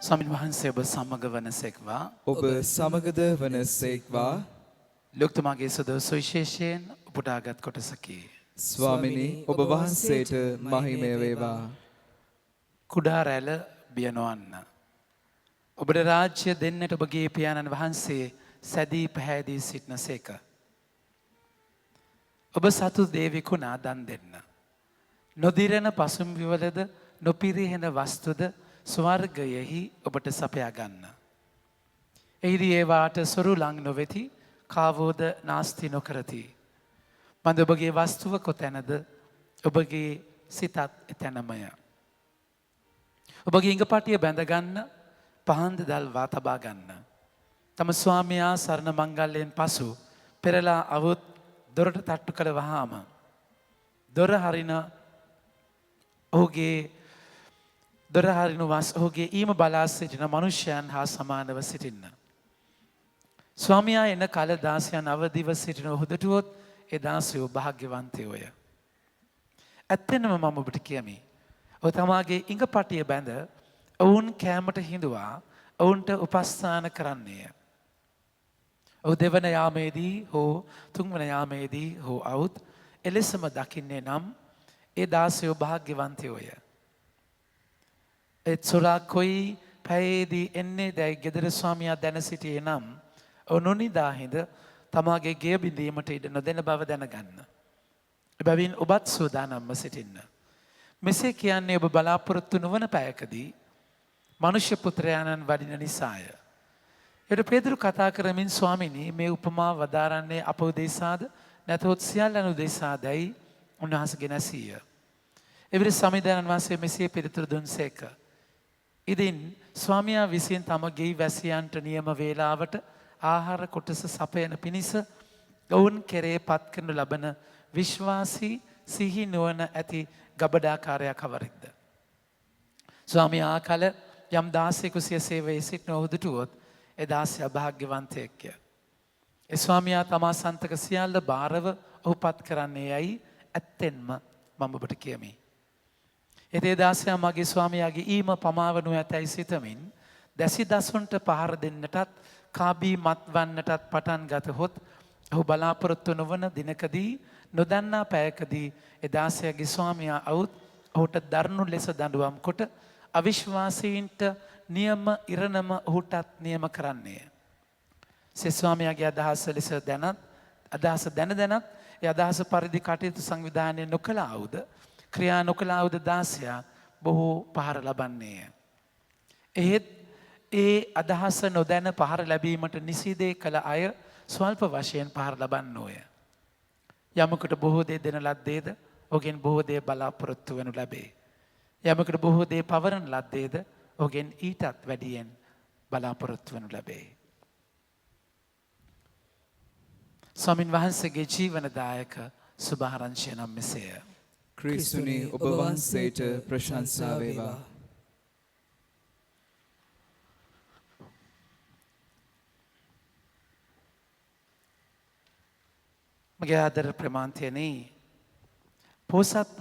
ස්වාමීන් වහන්සේ ඔබ සමග වනසේක්වා. ඔබ සමගද වනසේක්වා. ලොක්තුමාගේ සුදු සුවිශේෂයෙන් උපුටාගත් කොටසකි. ස්වාමිනි ඔබ වහන්සේට මහිමය වේවා. කුඩා රැළ බිය නොවන්න. ඔබට රාජ්‍ය දෙන්නට ඔබගේ පියාණන් වහන්සේ සැදී පැහැදී සිටිනසේක. ඔබ සතු දේවිකුණා දන් දෙන්න. නොදිරෙන පසුම්විවලද නොපිරිහෙන වස්තුද ස්වර්ගයෙහි ඔබට සපයා ගන්න. එහිදී ඒවාට සොරු ලං නොවෙති කාවෝද නාස්ති නොකරති. මන්ද ඔබගේ වස්තුව කොතැනද ඔබගේ සිතත් එතැනමය. ඔබගේ ඉඟපටිය බැඳගන්න පහන්ද දල්වා තබා ගන්න. තම ස්වාමියා සරණ මංගල්‍යයෙන් පසු පෙරලා අවුත් දොරට තට්ටු කළ වහාම දොර හරින ඔහුගේ දොර හරිනු වස් ඔහුගේ ඊම බලා සිටින මනුෂ්‍යයන් හා සමානව සිටින්න. ස්වාමියා එන කල දාසයන් අවදිව සිටින ඔහුදටුවොත් ඒ දාසයෝ භාග්‍යවන්තයෝය. ඇත්තෙනම මම ඔබට කියමි. ඔහු තමාගේ ඉඟපටිය බැඳ ඔවුන් කෑමට හිඳුවා ඔවුන්ට උපස්ථාන කරන්නේය. ඔහු දෙවන යාමේදී හෝ තුන්වන යාමේදී හෝ අවුත් එලෙසම දකින්නේ නම් ඒ දාසයෝ භාග්‍යවන්තයෝය. ඒත් සොරා කොයි පැයේදී එන්නේ දැයි ගෙදර ස්වාමියා දැන සිටියේ නම් ඔහු නොනිදාහිඳ තමාගේ ගෙය බිඳීමට ඉඩ නොදෙන බව දැනගන්න. එබැවින් ඔබත් සූදානම්ව සිටින්න. මෙසේ කියන්නේ ඔබ බලාපොරොත්තු නොවන පැයකදී මනුෂ්‍ය පුත්‍රයාණන් වඩින නිසාය. එයට පේදුරු කතා කරමින් ස්වාමිනී මේ උපමාව වදාරන්නේ අප උදෙසාද නැතහොත් සියල්ලන් උදෙසාදැයි උන්වහන්සේ නැසීය. එවිට සමිඳානන් වහන්සේ මෙසේ පිළිතුරු දුන්සේක. ඉදින් ස්වාමියා විසින් තම ගෙයි වැසියන්ට නියම වේලාවට ආහාර කොටස සපයන පිණිස ඔවුන් කෙරේ පත් කරනු ලබන විශ්වාසී සිහි නුවණ ඇති ගබඩාකාරයා කවරෙක්ද. ස්වාමියා කල යම් දාසයෙකු සිය සේවයේ සිටින ඔහු දුටුවොත් ඒ දාසයා භාග්‍යවන්තයෙක්ය. ඒ ස්වාමියා තමා සන්තක සියල්ල භාරව ඔහු පත් කරන්නේ යයි ඇත්තෙන්ම මම ඔබට කියමි. ඒ දාසයා මගේ ස්වාමියාගේ ඊම පමාවනු ඇතැයි සිතමින් දැසි දසුන්ට පහර දෙන්නටත් කාබී මත්වන්නටත් පටන් ගතහොත් ඔහු බලාපොරොත්තු නොවන දිනකදී නොදන්නා පැයකදී ඒ දාසයාගේ ස්වාමියා අවුත් ඔහුට දරුණු ලෙස දඬුවම් කොට අවිශ්වාසීන්ට නියම ඉරණම ඔහුටත් නියම කරන්නේය. ස්වාමියාගේ අදහස ලෙස දැනත් අදහස දැනත් ඒ අදහස පරිදි කටයුතු සංවිධානය නොකළාවුද ක්‍රියා නොකළාවුද දාසයා බොහෝ පහර ලබන්නේය. එහෙත් ඒ අදහස නොදැන පහර ලැබීමට නිසිදේ කළ අය ස්වල්ප වශයෙන් පහර ලබන්නෝය. යමකට බොහෝ දේ දෙන ලද්දේද ඔහුගෙන් බොහෝ දේ බලාපොරොත්තු වනු ලැබේ. යමකට බොහෝ දේ පවරන ලද්දේද ඔහුගෙන් ඊටත් වැඩියෙන් බලාපොරොත්තු වනු ලැබේ. ස්වාමින් වහන්සේගේ ජීවනදායක සුභාරංචිය නම් මෙසේය. ක්‍රිස්තුනි ඔබ වහන්සේට ප්‍රශංසා වේවා. මගේ ආදර ප්‍රමාන්තයනේ පෝසත්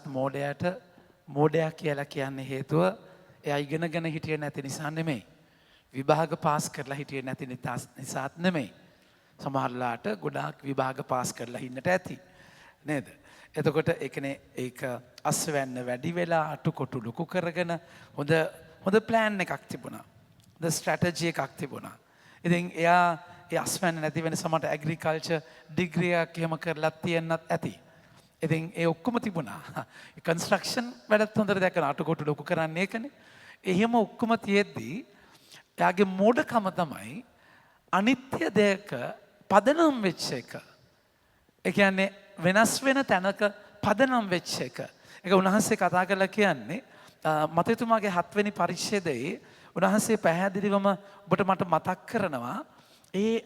මෝඩයට මෝඩයා කියලා කියන්නේ හේතුව එයා ඉගෙනගෙන හිටියේ නැති නිසා නෙමෙයි. විභාග පාස් කරලා හිටියේ නැති නිසාත් නෙමෙයි. සමහරලාට ගොඩාක් විභාග පාස් කරලා ඉන්නට ඇති. නේද? එතකොට ඒකනේ ඒක අස්වැන්න වැඩි වෙලා අටුකොටු ලොකු කරගෙන හොඳ ප්ලෑන් එකක් තිබුණා. හොඳ ස්ට්‍රැටජි එකක් තිබුණා. ඉතින් එයා ඒ අස්වැන්න නැති වෙන සමහරට ඇග්‍රිකල්චර් ඩිග්‍රී එකක් එහෙම කරලා තියෙන්නත් ඇති. ඉතින් ඒ ඔක්කොම තිබුණා. කන්ස්ට්‍රක්ෂන් වැඩත් හොඳට දැකලා අටකොටු ලොකු කරන්නේ ඒකනේ. එහෙම ඔක්කොම තියෙද්දී එයාගේ මෝඩකම තමයි අනිත්‍ය දෙයක පදනම් වෙච්ච එක. ඒ කියන්නේ වෙනස් වෙන තැනක පදනම් වෙච්ච එක. ඒක උන්වහන්සේ කතා කරලා කියන්නේ මතයතුමාගේ 7 වෙනි පරිච්ඡේදයේ උන්වහන්සේ පැහැදිලිවම ඔබට මට මතක් කරනවා ඒ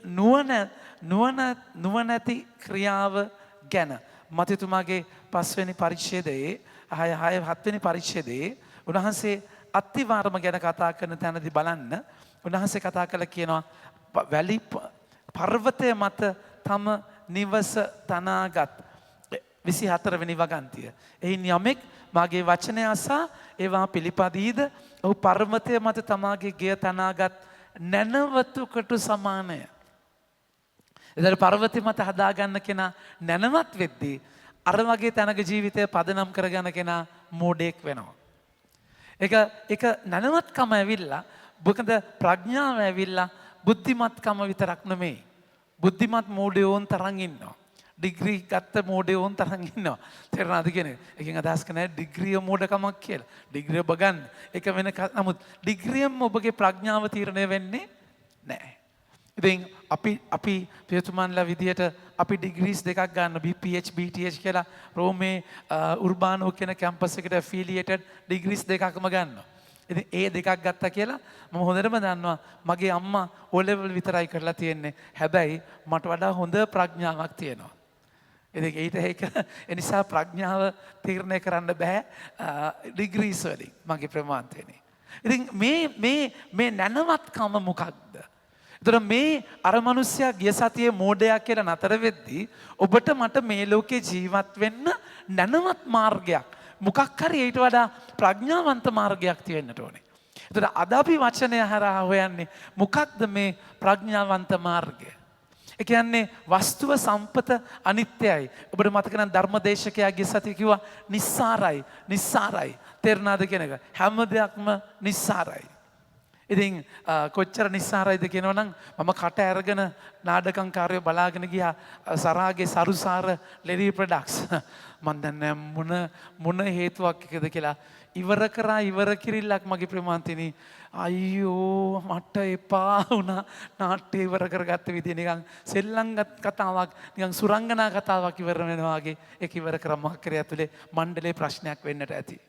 නුවණැති ක්‍රියාව ගැන. මතයතුමාගේ 5 වෙනි පරිච්ඡේදයේ 7 වෙනි පරිච්ඡේදයේ උන්වහන්සේ අත්තිවාරම ගැන කතා කරන තැනදී බලන්න උන්වහන්සේ කතා කළා කියනවා වැලි පර්වතය මත තම නිවස තනාගත් 24වෙනි වගන්තිය. එයින් යමෙක් මාගේ වචනය අසා ඒවා පිළිපදීද ඔහු පර්වතය මත තමාගේ ගෙය තනාගත් නැනවතුකට සමානය. එතකොට පර්වතය මත හදාගන්න කෙනා නැනවත් වෙද්දී අර වගේ තැනක ජීවිතය පදනම් කරගන්න කෙනා මෝඩෙක් වෙනවා. ඒක නැනවත්කම ඇවිල්ලා මොකද ප්‍රඥාව ඇවිල්ලා බුද්ධිමත්කම විතරක් නෙමෙයි. බුද්ධිමත් මෝඩයෝන් තරම් ඉන්නවා. ඩිග්‍රී ගත්ත මෝඩයෝන් තරම් ඉන්නවා. තේරෙනවද කියන්නේ? එකෙන් අදහස් කරන්නේ ඩිග්‍රිය මෝඩකමක් කියලා. ඩිග්‍රිය ඔබ ගන්න. ඒක වෙන නමුත් ඩිග්‍රියෙන් ඔබගේ ප්‍රඥාව තීරණය වෙන්නේ නැහැ. ඉතින් අපි පියතුමන්ලා විදියට අපි ඩිග්‍රීස් දෙකක් ගන්න BPH BTH කියලා රෝමේ උර්බානෝ කියන කැම්පස් එකට ඇෆිලියේටඩ් ඩිග්‍රීස් දෙකක්ම ගන්නවා. ඉතින් ඒ දෙකක් ගත්තා කියලා මම හොඳටම දන්නවා මගේ අම්මා O level විතරයි කරලා තියෙන්නේ. හැබැයි මට වඩා හොඳ ප්‍රඥාවක් තියෙනවා. ඉතින් ඒක නිසා ප්‍රඥාව තීරණය කරන්න බෑ ඩිග්‍රීස් වලින් මගේ ප්‍රමාණයනේ. ඉතින් මේ නැනවත්කම මොකක්ද? එතකොට මේ අර මිනිස්සයා ගිය සතියේ මෝඩයා කියලා නතර වෙද්දී ඔබට මට මේ ලෝකේ ජීවත් වෙන්න නැනවත් මාර්ගයක් මොකක් හරි ඊට වඩා ප්‍රඥාවන්ත මාර්ගයක් තියෙන්නට ඕනේ. එතකොට අද අපි වචනය හරහා හොයන්නේ මොකක්ද මේ ප්‍රඥාවන්ත මාර්ගය? ඒ කියන්නේ වස්තුව සම්පත අනිත්‍යයි. ඔබට මතක නම් ධර්මදේශකයා ගිය සතියේ කිව්වා නිස්සාරයි. තේරුණාද කියන එක? හැම දෙයක්ම නිස්සාරයි. ඉතින් කොච්චර නිස්සාරයිද කියනවනම් මම කට අරගෙන නාටකංකාරයෝ බලාගෙන ගියා සරාගේ සරුසාර ලෙරි ප්‍රොඩක්ට්ස් මන් දන්නේ මොන හේතුවක් එකද කියලා ඉවර කිරිල්ලක් මගේ ප්‍රමාන්තිනි අයියෝ මට එපා වුණා නාට්‍ය ඉවර කරගත්ත විදිය නිකන් සෙල්ලම්ගත් කතාවක් නිකන් සුරංගනා කතාවක් ඉවර වෙනවා වගේ ඒක ඉවර කරා මහකරය ඇතුලේ මණ්ඩලේ ප්‍රශ්නයක් වෙන්නට ඇති.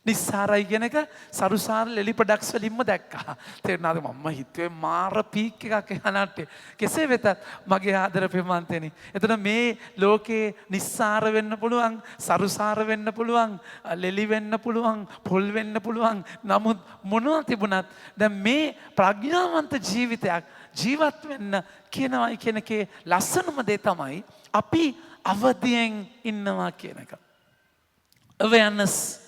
නිස්සාරයි කියන එක සරුසාර ලෙලි ප්‍රොඩක්ට්ස් වලින්ම දැක්කා. තේරුණාද මම හිතුවේ මාර පීක් එකක් යනාට. කෙසේ වෙතත් මගේ ආදර ප්‍රේමන්තේනි. එතන මේ ලෝකේ නිස්සාර වෙන්න පුළුවන්, සරුසාර වෙන්න පුළුවන්, ලෙලි වෙන්න පුළුවන්, පොල් වෙන්න පුළුවන්. නමුත් මොනවා තිබුණත් දැන් මේ ප්‍රඥාවන්ත ජීවිතයක් ජීවත් වෙන්න කියනවායි කියන එකේ ලස්සනම දේ තමයි අපි අවදියෙන් ඉන්නවා කියන එක. awareness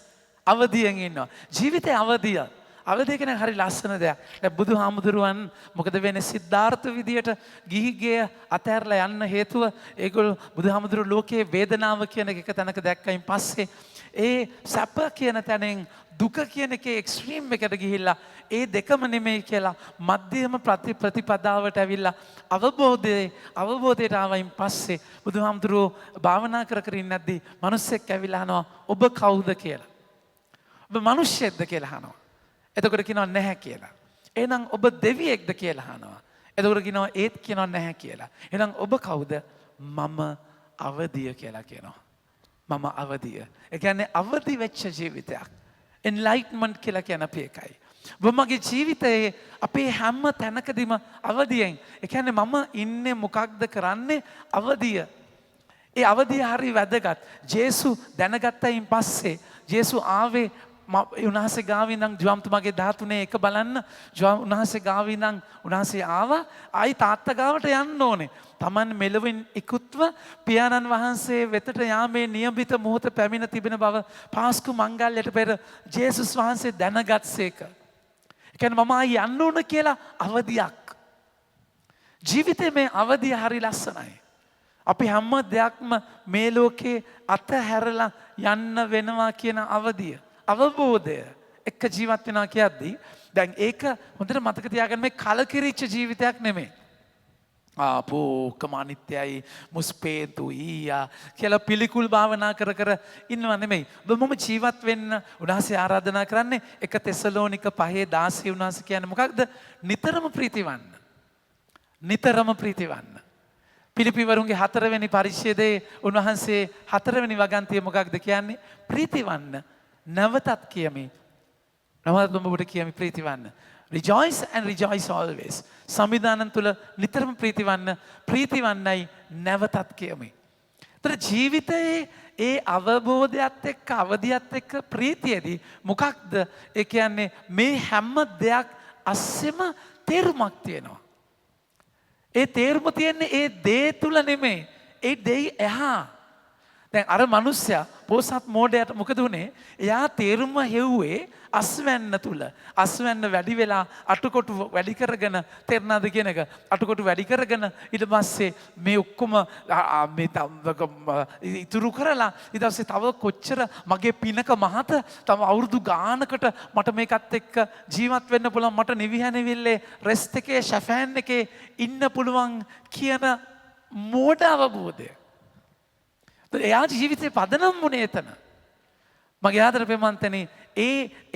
අවදියෙන් ඉන්නවා. ජීවිතේ අවදිය. අවදිය කියන්නේ හරි ලස්සන දෙයක්. දැන් බුදුහාමුදුරුවන් මොකද වෙන්නේ සිද්ධාර්ථ විදියට ගිහිගේ අතහැරලා යන්න හේතුව ඒගොල්ලෝ බුදුහාමුදුරුවෝ ලෝකයේ වේදනාව කියන එක තැනක දැක්කයින් පස්සේ ඒ සැප කියන තැනෙන් දුක කියන එකේ එක්ස්ට්‍රීම් එකට ගිහිල්ලා ඒ දෙකම නෙමෙයි කියලා මධ්‍යම ප්‍රතිපදාවට ඇවිල්ලා අවබෝධයට ආවයින් පස්සේ බුදුහාමුදුරුවෝ භාවනා කර ඉන්නේ නැද්දි මිනිස්සෙක් ඇවිල්ලා අහනවා ඔබ කවුද කියලා. ඔබ මිනිස්සෙක්ද කියලා අහනවා. එතකොට කියනවා නැහැ කියලා. එහෙනම් ඔබ දෙවියෙක්ද කියලා අහනවා. එතකොට කියනවා ඒත් කියනවා නැහැ කියලා. එහෙනම් ඔබ කවුද? මම අවදිය කියලා කියනවා. මම අවදිය. ඒ කියන්නේ අවදි වෙච්ච ජීවිතයක්. enlightenment කියලා කියන අපි එකයි. මගේ ජීවිතයේ අපේ හැම තැනකදීම අවදියෙන්. ඒ කියන්නේ මම ඉන්නේ මොකක්ද කරන්නේ? අවදිය. ඒ අවදිය හරි වැදගත්. ජේසු දැනගත්තයින් පස්සේ ජේසු ආවේ උන්වහන්සේ ගාව ඉඳන් ජුවම්තුමාගේ 13 එක බලන්න උන්වහන්සේ ගාව ඉඳන් උන්වහන්සේ ආවා ආයි තාත්තා ගාවට යන්න ඕනේ. Taman මෙලොවින් ඉක්ුත්ව පියාණන් වහන්සේ වෙතට යාමේ නියමිත මොහොත පැමිණ තිබෙන බව පාස්කු මංගල්‍යයට පෙර ජේසුස් වහන්සේ දැනගත්සේක. ඒ කියන්නේ මම ආයි යන්න ඕන කියලා අවදියක්. ජීවිතේ මේ අවදිය හරි ලස්සනයි. අපි හැම දෙයක්ම මේ ලෝකේ අතහැරලා යන්න වෙනවා කියන අවදිය. අවබෝධය එක්ක ජීවත් වෙනවා කියද්දී දැන් ඒක හොඳට මතක තියාගන්න මේ කලකිරිච්ච ජීවිතයක් නෙමෙයි. ආපෝකම අනිත්‍යයි මුස්පේතු ඊයා කියලා පිළිකුල් භාවනා කර ඉන්නව නෙමෙයි. මම ජීවත් වෙන්න උන්වහන්සේ ආරාධනා කරන්නේ 1 තෙසලෝනික 5:16 උන්වහන්සේ කියන්නේ මොකක්ද? නිතරම ප්‍රීතිවන්න. නිතරම ප්‍රීතිවන්න. පිලිපිවරුන්ගේ 4 වෙනි පරිච්ඡේදයේ උන්වහන්සේ 4 වෙනි වගන්තිය මොකක්ද කියන්නේ? ප්‍රීතිවන්න. නැවතත් කියමි. නැවතත් ඔබට කියමි ප්‍රීතිවන්න. Rejoice and rejoice always. සම්විධානය තුළ නිතරම ප්‍රීතිවන්නයි නැවතත් කියමි. ඒතර ජීවිතයේ ඒ අවබෝධයත් එක්ක අවදියත් එක්ක ප්‍රීතියදී මොකක්ද? ඒ කියන්නේ මේ හැම දෙයක් අස්සෙම තේරුමක් තියෙනවා. ඒ තේරුම තියෙන්නේ ඒ දේ තුල නෙමෙයි. ඒ දෙයි එහා. දැන් අර මිනිස්සයා පොසත් මෝඩයට මොකද උනේ? එයා තේරුම හෙව්වේ අස්වැන්න තුල. අස්වැන්න වැඩි වෙලා අටකොටු වැඩි කරගෙන තේරනාද කියන එක. අටකොටු වැඩි කරගෙන ඊට පස්සේ මේ ඔක්කොම මේ ඉතුරු කරලා ඊට පස්සේ තව කොච්චර මගේ පිනක මහත තව අවුරුදු ගානකට මට මේකත් එක්ක ජීවත් වෙන්න පුළුවන්, මට නිවිහැනවිල්ලේ රෙස්ට් එකේ ෂැෆෑන් එකේ ඉන්න පුළුවන් කියන මෝඩ අවබෝධය. එයා ජීවිතේ පදනම් වුණේ එතන. මගේ ආදර ප්‍රේමන්තනි,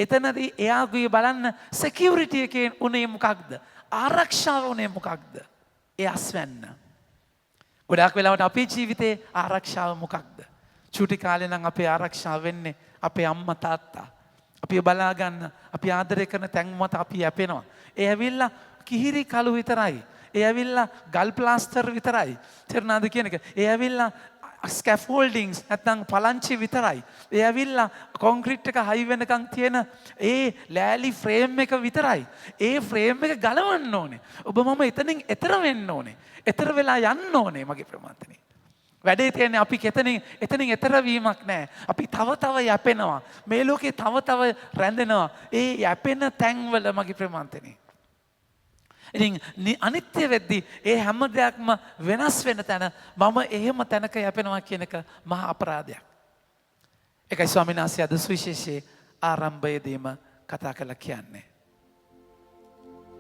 එතනදී එයාගේ බලන්න සිකියුරිටි එකේ උනේ මොකක්ද? ආරක්ෂාව උනේ මොකක්ද? ඒ අස්වැන්න. ගොඩාක් වෙලාවට අපේ ජීවිතේ ආරක්ෂාව මොකක්ද? චූටි කාලේ නම් අපේ ආරක්ෂාව වෙන්නේ අපේ අම්මා තාත්තා. අපි බලා ගන්න, අපි ආදරය කරන තැන් මත අපි යැපෙනවා. ඒ ඇවිල්ලා කිහිරි කළු විතරයි. ඒ ඇවිල්ලා ගල් ප්ලාස්ටර් විතරයි. තේරුණාද කියන එක? ඒ ඇවිල්ලා ස්කැෆෝල්ඩින්ග්ස් නැත්නම් පලංචි විතරයි. ඒ ඇවිල්ලා කොන්ක්‍රීට් එක හයි වෙනකන් තියෙන ඒ ලෑලි ෆ්‍රේම් එක විතරයි. ඒ ෆ්‍රේම් එක ගලවන්න ඕනේ. ඔබ මම එතනින් එතර වෙන්න ඕනේ. එතර වෙලා යන්න ඕනේ මගේ ප්‍රමාන්තනේ. වැඩේ තියෙන්නේ අපි එතනින් එතර වීමක් නැහැ. අපි තව තව යැපෙනවා. මේ ලෝකේ තව තව රැඳෙනවා. ඒ යැපෙන තැන්වල මගේ ප්‍රමාන්තනේ. ඉතින් අනිත්‍ය වෙද්දී ඒ හැම දෙයක්ම වෙනස් වෙන තැන මම එහෙම තැනක යැපෙනවා කියන එක මහා අපරාධයක්. ඒකයි ස්වාමීන් වහන්සේ අද සුවිශේෂයේ ආරම්භයේදීම කතා කළා කියන්නේ.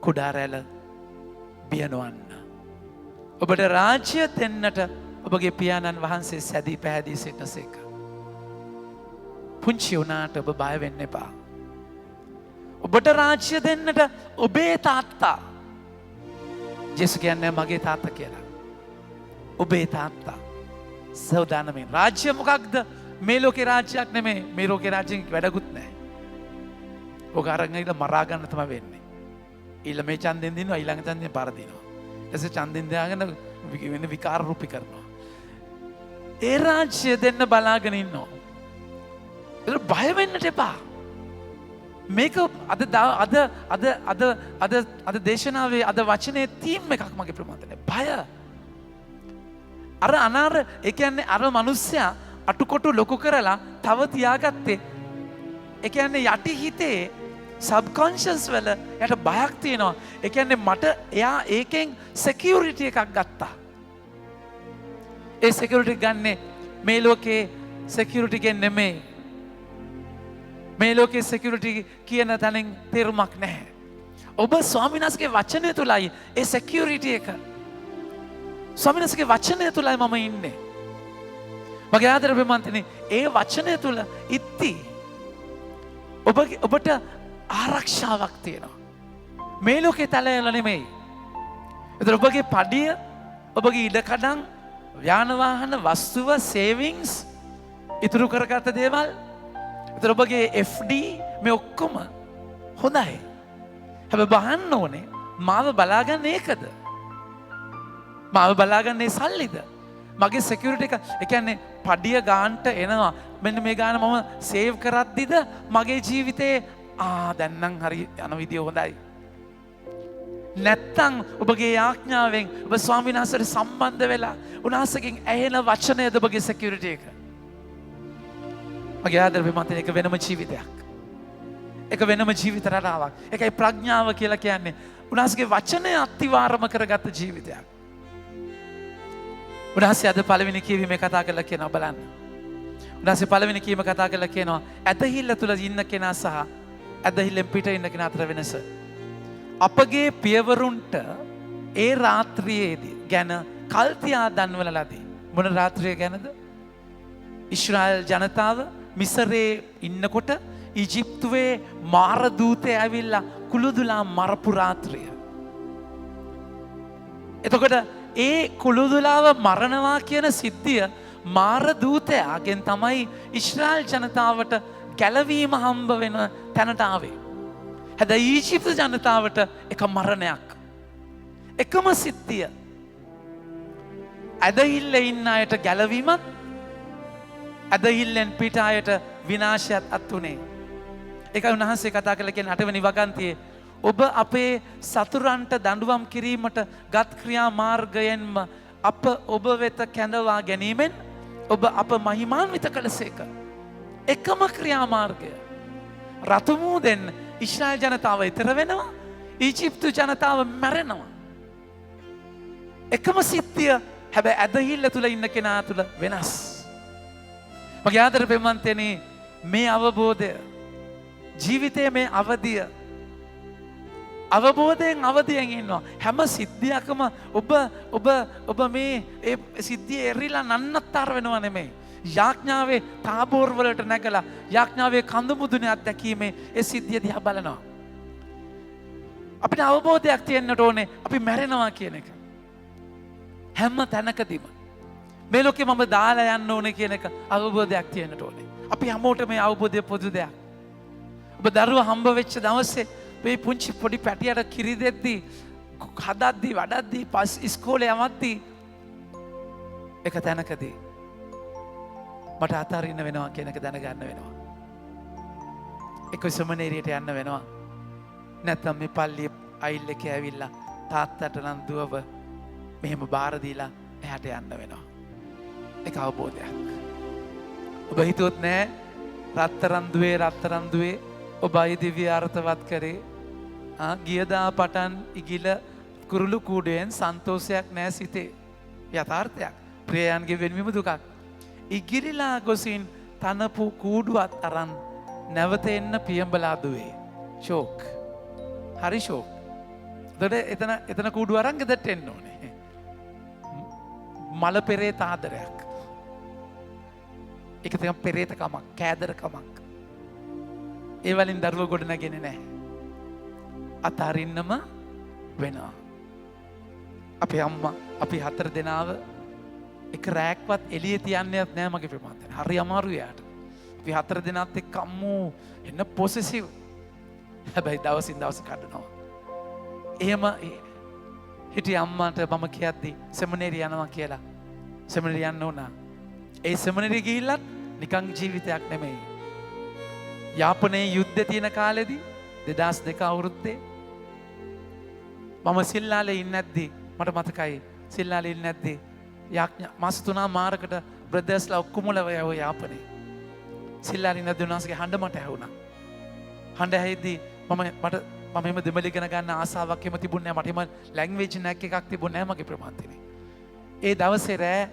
කුඩා රැළ බියනවන්න. ඔබට රාජ්‍ය දෙන්නට ඔබගේ පියාණන් වහන්සේ සැදී පැහැදී සිටසේක. පුංචි වුණාට ඔබ බය වෙන්න එපා. ඔබට රාජ්‍ය දෙන්නට ඔබේ තාත්තා, ජේසුස් කියන්නේ මගේ තාත්තා කියලා. ඔබේ තාත්තා සෞදානමෙන්. රාජ්‍ය මොකක්ද? මේ ලෝකේ රාජ්‍යයක් නෙමෙයි. මේ ලෝකේ රාජ්‍යයෙන් වැඩකුත් නැහැ. ඔක අරගෙන ඉල මරා ගන්න තමයි වෙන්නේ. ඊළ මේ ඡන්දෙන් දිනනවා, ඊළඟ ඡන්දෙන් පාර දිනනවා. ඊටසේ ඡන්දෙන් දාගෙන වෙන විකාර රූපී කරනවා. ඒ රාජ්‍ය දෙන්න බලාගෙන ඉන්නවා. ඒක බය වෙන්නට එපා. මේක අද දේශනාවේ අද වචනේ තීම් එකක් මගේ ප්‍රමාණය. බය. අර අනාර ඒ කියන්නේ අර මිනිස්සයා අටුකොටු ලොකු කරලා තව තියාගත්තේ. ඒ කියන්නේ යටි හිතේ සබ්කොන්ෂස් වල යට බයක් තියෙනවා. ඒ කියන්නේ මට එයා ඒකෙන් සිකියුරිටි එකක් ගත්තා. ඒ සිකියුරිටි ගන්නේ මේ ලෝකේ සිකියුරිටි එකෙන් නෙමෙයි. මේ ලෝකේ සිකියුරිටි කියන තැනින් තේරුමක් නැහැ. ඔබ ස්වාමීන් වහන්සේගේ වචනය තුලයි ඒ සිකියුරිටි එක. ස්වාමීන් වහන්සේගේ වචනය තුලයි මම ඉන්නේ. මගේ ආදර ප්‍රේමන්තනි, ඒ වචනය තුල ඉති ඔබට ආරක්ෂාවක් තියෙනවා. මේ ලෝකේ තලයල නෙමෙයි. ඒතර ඔබගේ පඩිය, ඔබගේ ඉඩකඩම්, යාන වාහන, වස්තුව, සේවිංස්, ඉතුරු කරගත්ත දේවල්, ඒතර ඔබගේ FD මේ ඔක්කොම හොඳයි. හැබැයි බහන්න ඕනේ මාව බලාගන්න ඒකද? මාව බලාගන්නේ සල්ලිද? මගේ සිකියුරිටි එක, ඒ කියන්නේ පඩිය ගාන්ට එනවා. මෙන්න මේ ගාන මම සේව් කරද්දිද මගේ ජීවිතේ දැන් නම් හරි යන විදිය හොඳයි. නැත්තම් ඔබගේ යාඥාවෙන් ඔබ ස්වාමීන් වහන්සේට සම්බන්ධ වෙලා උන්වහන්සේගෙන් ඇහෙන වචනයද ඔබගේ සිකියුරිටි එක? මගේ ආදර ප්‍රේමන්තනි, එක වෙනම ජීවිතයක්. එක වෙනම ජීවිත රටාවක්. ඒකයි ප්‍රඥාව කියලා කියන්නේ. උන්වහන්සේගේ වචනය අත්විවරම කරගත්ත ජීවිතයක්. උන්වහන්සේ අද පළවෙනි කියවීමේ කතා කරලා කියනවා බලන්න. උන්වහන්සේ පළවෙනි කීම කතා කරලා කියනවා ඇදහිල්ල තුල ඉන්න කෙනා සහ ඇදහිල්ලෙන් පිට ඉන්න කෙනා අතර වෙනස. අපගේ පියවරුන්ට ඒ රාත්‍රියේදී ගැන කල් තියා දන්වන ලදී. මොන රාත්‍රිය ගැනද? ඉස්රායල් ජනතාව මිසරේ ඉන්නකොට ඊජිප්තුවේ මාර දූතය ඇවිල්ලා කුළුදුලා මරපු රාත්‍රිය. එතකොට ඒ කුළුදුලාව මරණවා කියන සිද්ධිය මාර දූතයාගෙන් තමයි ඉස්රායල් ජනතාවට ගැලවීම හම්බ වෙන තැනට ආවේ. හැබැයි ඊජිප්තු ජනතාවට එක මරණයක්. එකම සිද්ධිය. ඇදහිල්ලේ ඉන්න අයට ගැලවීමත්, ඇදහිල්ලෙන් පිට අයට විනාශයත් අත් උනේ. ඒකයි උන්වහන්සේ කතා කළා කියන්නේ 8 වෙනි වගන්තියේ ඔබ අපේ සතුරන්ට දඬුවම් කිරීමට ගත් ක්‍රියා මාර්ගයෙන්ම අප ඔබ වෙත කැඳවා ගැනීමෙන් ඔබ අප මහිමාන්විත කළසේක. එකම ක්‍රියාමාර්ගය. රතුමූදෙන් ඉශ්‍රායල් ජනතාව ඊතර වෙනවා. ඊජිප්තු ජනතාව මැරෙනවා. එකම සිද්ධිය හැබැයි ඇදහිල්ල තුළ ඉන්න කෙනා තුළ වෙනස්. මගේ ආදර පෙම්වන්තයනි මේ අවබෝධය ජීවිතයේ මේ අවධිය අවබෝධයෙන් අවධියෙන් ඉන්නවා. හැම සිද්ධියකම ඔබ මේ සිද්ධිය එරිලා නන්නත්තර වෙනවා නෙමෙයි. යාඥාවේ තාබෝර් වලට නැගලා යාඥාවේ කඳු මුදුනේ අත්දැකීමේ ඒ සිද්ධිය දිහා බලනවා. අපිට අවබෝධයක් තියෙන්නට ඕනේ අපි මැරෙනවා කියන එක. හැම තැනකදීම මේ ලෝකේ මම දාලා යන්න ඕනේ කියන එක අවබෝධයක් තියෙන්නට ඕනේ. අපි හැමෝටම මේ අවබෝධය පොදු දෙයක්. ඔබ දරුවා හම්බ වෙච්ච දවසේ මේ පුංචි පොඩි පැටියට කිරි දෙද්දී හදද්දී වඩද්දී පස් ඉස්කෝලේ යවද්දී එක තැනකදී මට අතාරින්න වෙනවා කියන එක දැනගන්න වෙනවා. එක සෙමිනේරියට යන්න වෙනවා. නැත්නම් මේ පල්ලියේ අයිල් එකේ ඇවිල්ලා තාත්තට නම් දුවව මෙහෙම බාර දීලා එහාට යන්න වෙනවා. ඒක අවබෝධයක්. ඔබ හිතුවොත් නෑ රත්තරන් දුවේ ඔබයි දිව්‍ය අර්ථවත් කරේ ගියදා පටන් ඉගිල කුරුළු කූඩුවෙන් සන්තෝෂයක් නෑ සිතේ. යථාර්ථයක්. ප්‍රියයන්ගේ වෙන්වීම දුකක්. ඉගිරිලා ගොසින් තනපු කූඩුවත් අරන් නැවත එන්න පියඹලා දුවේ. ෂෝක්. හරි ෂෝක්. එතන කූඩුව අරන් ගෙදරට එන්න ඕනේ. මල පෙරේත ආදරයක්. ඒක තමයි පෙරේතකමක්, කෑදරකමක්. ඒ වලින් දරුවෝ ගොඩ නැගෙන්නේ නැහැ. අතාරින්නම වෙනවා. අපේ අම්මා අපි 4 දෙනාව එක රැයක්වත් එළියේ තියන්නේත් නැහැ මගේ ප්‍රමාණයට. හරි අමාරුයි යාට. අපි 4 දෙනාත් එක්ක අම්මෝ එන්න පොසෙසිව්. හැබැයි දවසින් දවස කඩනවා. එහෙම හිටිය අම්මාට මම කියද්දි සෙමිනේරිය යනවා කියලා. සෙමිනේරිය යන්න උනා. ඒ සෙමිනේරිය ගිහිල්ලත් නිකන් ජීවිතයක් නෙමෙයි. යාපනයේ යුද්ධ තියෙන කාලෙදී 2002 අවුරුද්දේ මම සිල්ලාලේ ඉන්නේ නැද්දි මට මතකයි සිල්ලාලේ ඉන්නේ නැද්දි මාස 3 මාරකට බ්‍රදර්ස්ලා ඔක්කොම ලවයෝ යාපනේ. සිල්ලාලේ ඉන්න දුනාස්ගේ හඬ මට ඇහුණා. හඬ ඇහිද්දි මම එහෙම දෙමළ ඉගෙන ගන්න ආසාවක් එහෙම තිබුණේ නැහැ. මට එහෙම ලැන්ග්වේජ් නැක් එකක් තිබුණේ නැහැ මගේ ප්‍රමාන්තනේ. ඒ දවසේ රෑ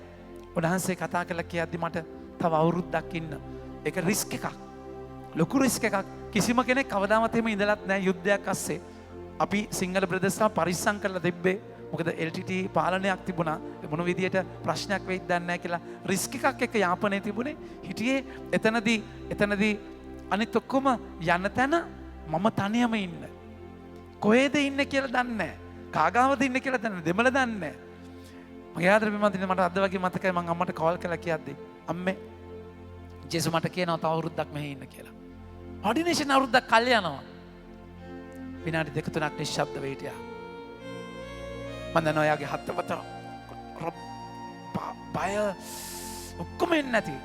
උන්වහන්සේ කතා කළා කියද්දි මට තව අවුරුද්දක් ඉන්න. ඒක රිස්ක් එකක්. ලොකු රිස්ක් එකක්. කිසිම කෙනෙක් කවදාවත් එහෙම ඉඳලත් නැහැ යුද්ධයක් අස්සේ. අපි සිංහල බ්‍රදර්ස්ලා පරිස්සම් කරලා තිබ්බේ. මොකද LTT පාලනයක් තිබුණා. මොන විදියට ප්‍රශ්නයක් වෙයිද දන්නේ නැහැ කියලා රිස්ක් එකක් එක්ක යාපනයේ තිබුණේ. හිටියේ එතනදී අනිත් ඔක්කොම යන තැන මම තනියම ඉන්න. කොහෙද ඉන්නේ කියලා දන්නේ නැහැ. කාගාවද ඉන්නේ කියලා දන්නේ නැහැ. දෙමළ දන්නේ නැහැ. මගේ ආදර බිමන්තිනේ මට අද වගේ මතකයි මම අම්මට කෝල් කරලා කියද්දි අම්මේ ජේසු මට කියනවා තව අවුරුද්දක් මෙහෙ ඉන්න කියලා. ඔඩිනේෂන් අවුරුද්දක් කල් යනවා. විනාඩි 2-3ක් නිශ්ශබ්ද වෙ හිටියා. මම දන්නවා එයාගේ හත්පත බය ඔක්කොම එන්නේ නැති.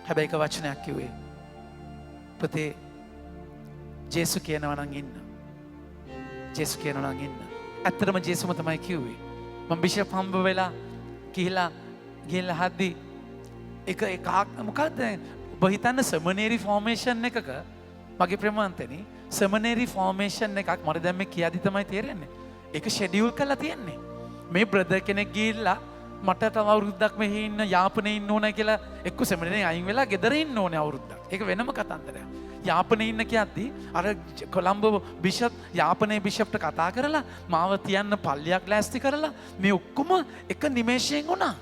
හැබැයි එක වචනයක් කිව්වේ. පුතේ ජේසු කියනවා නම් ඉන්න. ජේසු කියනවා නම් ඉන්න. ඇත්තටම ජේසුම තමයි කිව්වේ. මම බිෂප් හම්බ වෙලා ගිහිල්ලා හද්දි එක මොකක්ද ඔබ හිතන්න සෙමිනේරි ෆෝමේෂන් එකක මගේ ප්‍රමාන්තනි සෙමිනේරි ෆෝමේෂන් එකක් මට දැන් මේ කියද්දි තමයි තේරෙන්නේ. ඒක ෂෙඩියුල් කරලා තියෙන්නේ. මේ බ්‍රදර් කෙනෙක් ගිහිල්ලා මට තව අවුරුද්දක් මෙහි ඉන්න යාපනයේ ඉන්න ඕන කියලා එක්ක සෙමිනේරි අයින් වෙලා ගෙදර ඉන්න ඕනේ අවුරුද්දක්. ඒක වෙනම කතන්දරයක්. යාපනයේ ඉන්න කියද්දි අර කොළඹ බිෂප් යාපනයේ බිෂප්ට කතා කරලා මාව තියන්න පල්ලියක් ලෑස්ති කරලා මේ ඔක්කොම එක නිමේෂයෙන් වුණා.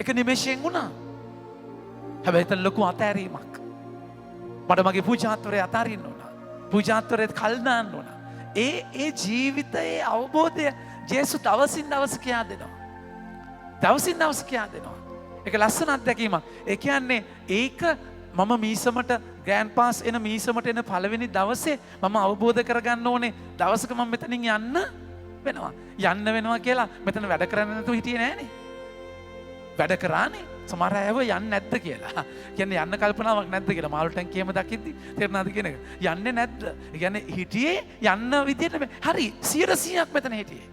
එක නිමේෂයෙන් වුණා. හැබැයි ඒක ලොකු අතෑරීමක්. මට මගේ පූජාත්වරේ අතාරින්න ඕනා. පූජාත්වරේ කල් දාන්න ඕනා. ඒ ජීවිතයේ අවබෝධය ජේසු දවසින් දවස කියා දෙනවා. දවසින් දවස කියා දෙනවා. ඒක ලස්සන අත්දැකීමක්. ඒ කියන්නේ ඒක මම මීසමට ග්‍රෑන්ඩ් පාස් එන මීසමට එන පළවෙනි දවසේ මම අවබෝධ කරගන්න ඕනේ දවසක මම මෙතනින් යන්න වෙනවා. යන්න වෙනවා කියලා මෙතන වැඩ කරන්න නැතුව හිටියේ නෑනේ. වැඩ කරානේ. සමහර අයව යන්නේ නැද්ද කියලා. කියන්නේ යන්න කල්පනාවක් නැද්ද කියලා. මාළු ටැංකියෙම දකිද්දි තේරෙනවද කියන එක. යන්නේ නැද්ද? ඒ කියන්නේ හිටියේ යන්න විදියට හරි 100%ක් මෙතන හිටියේ.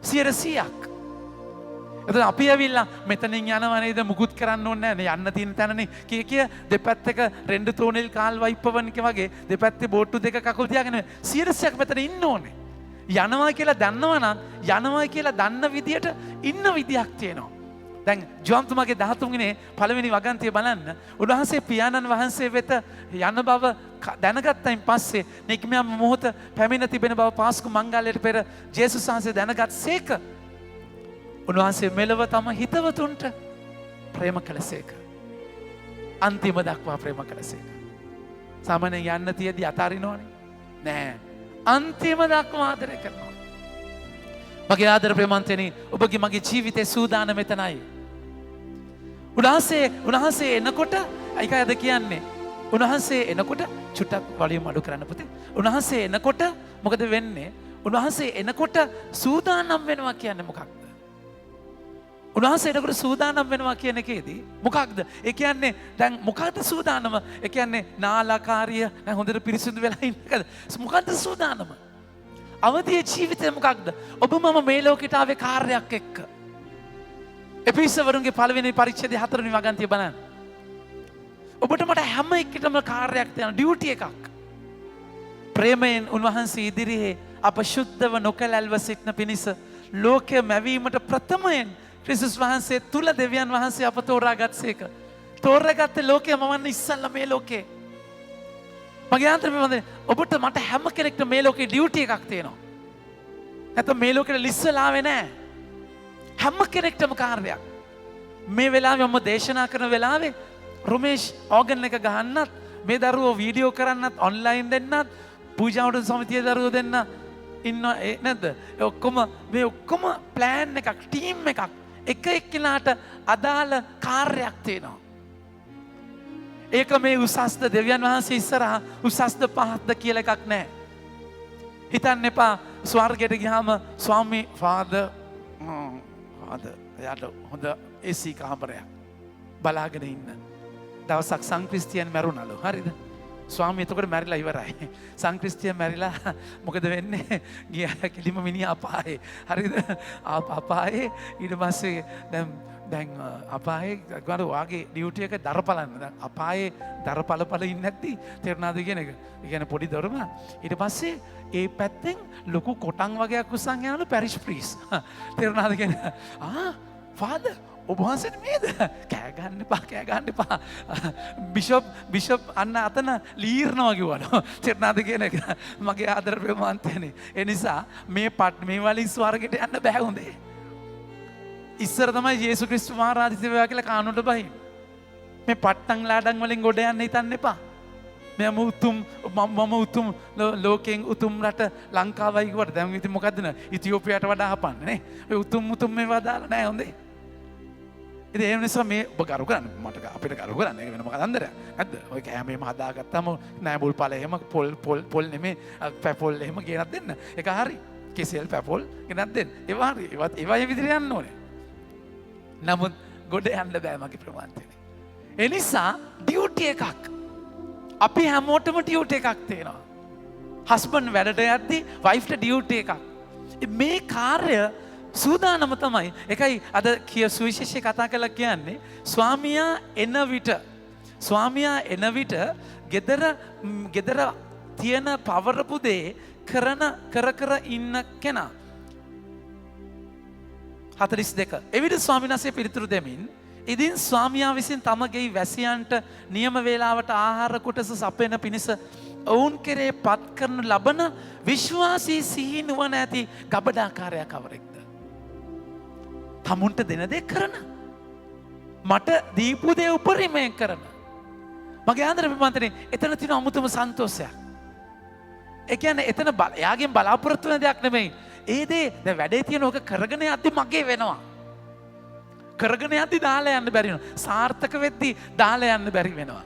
100%ක්. එතකොට අපි ඇවිල්ලා මෙතනින් යනවා නේද මුකුත් කරන්න ඕනේ නැහැ යන්න තියෙන තැනනේ කිය දෙපැත්තක රෙන්ඩ් තෝනෙල් කාල් වයිප්පවන්ක වගේ දෙපැත්තේ බෝට්ටු දෙක කකුල් තියාගෙන සීරියස්යක් මෙතන ඉන්න ඕනේ. යනවා කියලා දන්නවා නම් යනවා කියලා දන්න විදියට ඉන්න විදියක් තියෙනවා. දැන් ජෝන්තුමාගේ 13 වෙනි පළවෙනි වගන්තිය බලන්න. උන්වහන්සේ පියාණන් වහන්සේ වෙත යන බව දැනගත්තයින් පස්සේ නික්මියම් මොහොත පැමිණ තිබෙන බව පාස්කු මංගල්‍යයට පෙර ජේසුස් වහන්සේ දැනගත්සේක. උන්වහන්සේ මෙලව තම හිතවතුන්ට ප්‍රේම කළසේක. අන්තිම දක්වා ප්‍රේම කළසේක. සාමාන්‍යයෙන් යන්න තියදී අතාරිනවනේ. නෑ. අන්තිම දක්වා ආදරය කරනවා. මගේ ආදර ප්‍රේමන්තයනි ඔබගේ මගේ ජීවිතේ සූදානම් මෙතනයි. උන්වහන්සේ එනකොට ඒකයි අද කියන්නේ. උන්වහන්සේ එනකොට චුට්ටක් වලියුම් අඩු කරන්න පුතේ. උන්වහන්සේ එනකොට මොකද වෙන්නේ? උන්වහන්සේ එනකොට සූදානම් වෙනවා කියන්නේ මොකක්ද? උන්වහන්සේ එනකොට සූදානම් වෙනවා කියන එකේදී මොකක්ද? ඒ කියන්නේ දැන් මොකක්ද සූදානම? ඒ කියන්නේ නාලකාරිය දැන් හොඳට පිරිසිදු වෙලා ඉන්නකද? මොකක්ද සූදානම? අවදියේ ජීවිතය මොකක්ද? ඔබ මම මේ ලෝකෙට ආවේ කාර්යයක් එක්ක. එපිසවරුන්ගේ පළවෙනි පරිච්ඡේදයේ 4 වෙනි වගන්තිය බලන්න. ඔබට මට හැම එකටම කාර්යයක් තියෙනවා, ඩියුටි එකක්. ප්‍රේමයෙන් උන්වහන්සේ ඉදිරියේ අප ශුද්ධව නොකැලැල්ව සිටන පිණිස ලෝකය මැවීමට ප්‍රථමයෙන් ක්‍රිස්තුස් වහන්සේ තුල දෙවියන් වහන්සේ අප තෝරාගත්සේක. තෝරාගත්තේ ලෝකය මවන්න ඉස්සල්ලා මේ ලෝකේ. මගේ ආන්තර පිළිබඳව ඔබට මට හැම කෙනෙක්ට මේ ලෝකේ ඩියුටි එකක් තියෙනවා. නැත්නම් මේ ලෝකෙට ලිස්සලාවේ නැහැ. හැම කෙනෙක්ටම කාර්යයක්. මේ වෙලාවේ මම දේශනා කරන වෙලාවේ රොමේෂ් ඕගන් එක ගහන්නත් මේ දරුවෝ වීඩියෝ කරන්නත් ඔන්ලයින් දෙන්නත් පූජාවට සමිතිය දරුවෝ දෙන්න ඉන්න නැද්ද? මේ ඔක්කොම ප්ලෑන් එකක් ටීම් එකක් එක එක්කෙනාට අදාළ කාර්යයක් තියෙනවා. ඒක මේ උසස්ද දෙවියන් වහන්සේ ඉස්සරහා උසස්ද පහත්ද කියලා එකක් නැහැ. හිතන්න එපා ස්වර්ගයට ගියාම ස්වාමී ෆාදර් එයාට හොඳ AC කාමරයක් බලාගෙන ඉන්න. දවසක් සංක්‍රිස්තියන් මැරුණලු. හරිද? ස්වාමී එතකොට මැරිලා ඉවරයි. සංක්‍රිස්තියන් මැරිලා මොකද වෙන්නේ? ගියා කිලිම මිනිහා අපායේ. හරිද? අපායේ ඊට පස්සේ දැන් අපායේ ගාන වාගේ ඩියුටි එක දරපලන්න. දැන් අපායේ දරපලපල ඉන්නේ නැත්ති තේරුණාද කියන එක. ඒ කියන්නේ පොඩි දොරම. ඊට පස්සේ ඒ පැත්තෙන් ලොකු කොටන් වගේක් උස්සන් යනලු පැරිෂ් ප්‍රීස්. තේරුණාද කියන එක. ෆාදර් ඔබ වහන්සේ මේද කෑ ගන්න එපා බිෂොප් අන්න අතන ලීර්නවා කිව්වලු. තේරුණාද කියන එක. මගේ ආදර ප්‍රේමවන්තයනේ. ඒ නිසා මේ වලින් ස්වර්ගයට යන්න බෑ හොඳේ. ඉස්සර තමයි යේසු ක්‍රිස්තු මහරජා වේවා කියලා කානුවට බහින්. මේ පට්ටම් ලාඩම් වලින් ගොඩ යන්න හිතන්න එපා. මම උතුම් ලෝකෙන් උතුම් රට ලංකාවයි කිව්වට දැන් ඉතින් මොකද්ද නේ? ඉතියෝපියාට වඩා හපන්නේ නේ. ඔය උතුම් මේවා දාලා නැහැ හොඳේ. ඉතින් ඒ නිසා මේ ඔබ කරු කරන්න මට අපිට කරු කරන්න ඒක වෙනම කතන්දරයක්. නැද්ද? ඔය කෑමේම හදාගත්තාම නෑ බුල් පළ එහෙම පොල් නෙමේ පැපොල් එහෙම ගෙනත් දෙන්න. ඒක හරි. කෙසෙල් පැපොල් ගෙනත් දෙන්න. ඒවා හරි. ඒවා විදිහට යන්න ඕනේ. නමුත් ගොඩ යන්න බෑ මගේ ප්‍රමාන්තනේ. ඒ නිසා ඩියුටි එකක්. අපි හැමෝටම ඩියුටි එකක් තියෙනවා. හස්බන්ඩ් වැඩට යද්දී වයිෆ්ට ඩියුටි එකක්. මේ කාර්ය සූදානම තමයි. එකයි අද සුවිශේෂය කතා කරලා කියන්නේ ස්වාමියා එන විට ගෙදර තියෙන පවරපු දේ කර ඉන්න කෙනා. 42. එවිට ස්වාමීන් වහන්සේ පිළිතුරු දෙමින් ඉදින් ස්වාමියා විසින් තම ගෙයි වැසියන්ට නියම වේලාවට ආහාර කොටස සපයන පිණිස ඔවුන් කෙරේ පත් කරන ලබන විශ්වාසී සිහි නුවණ ඇති ගබඩාකාරයා කවරෙක්ද? තමුන්ට දෙන දේ කරන. මට දීපු දේ උපරිමයෙන් කරන. මගේ ආන්දර පිටමන්තනේ එතන තියෙන අමුතුම සන්තෝෂයක්. ඒ කියන්නේ එතන එයාගෙන් බලාපොරොත්තු වෙන දෙයක් නෙමෙයි. ඒ දේ දැන් වැඩේ තියෙන ඕක කරගෙන යද්දි මගේ වෙනවා. කරගෙන යද්දි දාලා යන්න බැරි වෙනවා. සාර්ථක වෙද්දි දාලා යන්න බැරි වෙනවා.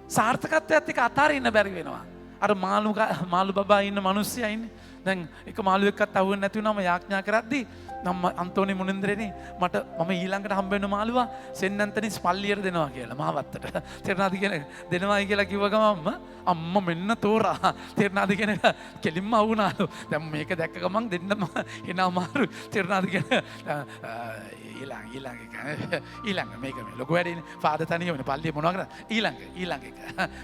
සාර්ථකත්වයත් එක්ක අතාරින්න බැරි වෙනවා. අර මාළු බබා ඉන්න මිනිස්සයා ඉන්නේ. දැන් එක මාළුවෙක්වත් අහුවෙන්නේ නැති වුණාම යාඥා කරද්දී නම් අන්තෝනි මුනින්ද්‍රේනි මට මම ඊළඟට හම්බ වෙන මාළුවා සෙන් ඇන්තනිස් පල්ලියට දෙනවා කියලා මාවත්තට. තේරුණාද කියන දෙනවායි කියලා කිව්ව ගමන්ම අම්මා මෙන්න තෝරා. තේරුණාද කියන කෙලින්ම වුණාලු. දැන් මේක දැක්ක ගමන් දෙන්නම එන අමාරු. තේරුණාද කියන ඊළඟ මේක මේ ලොකු වැඩේනේ. ෆාදර් තනියමනේ පල්ලිය මොනවා කරන්නේ? ඊළඟ එක.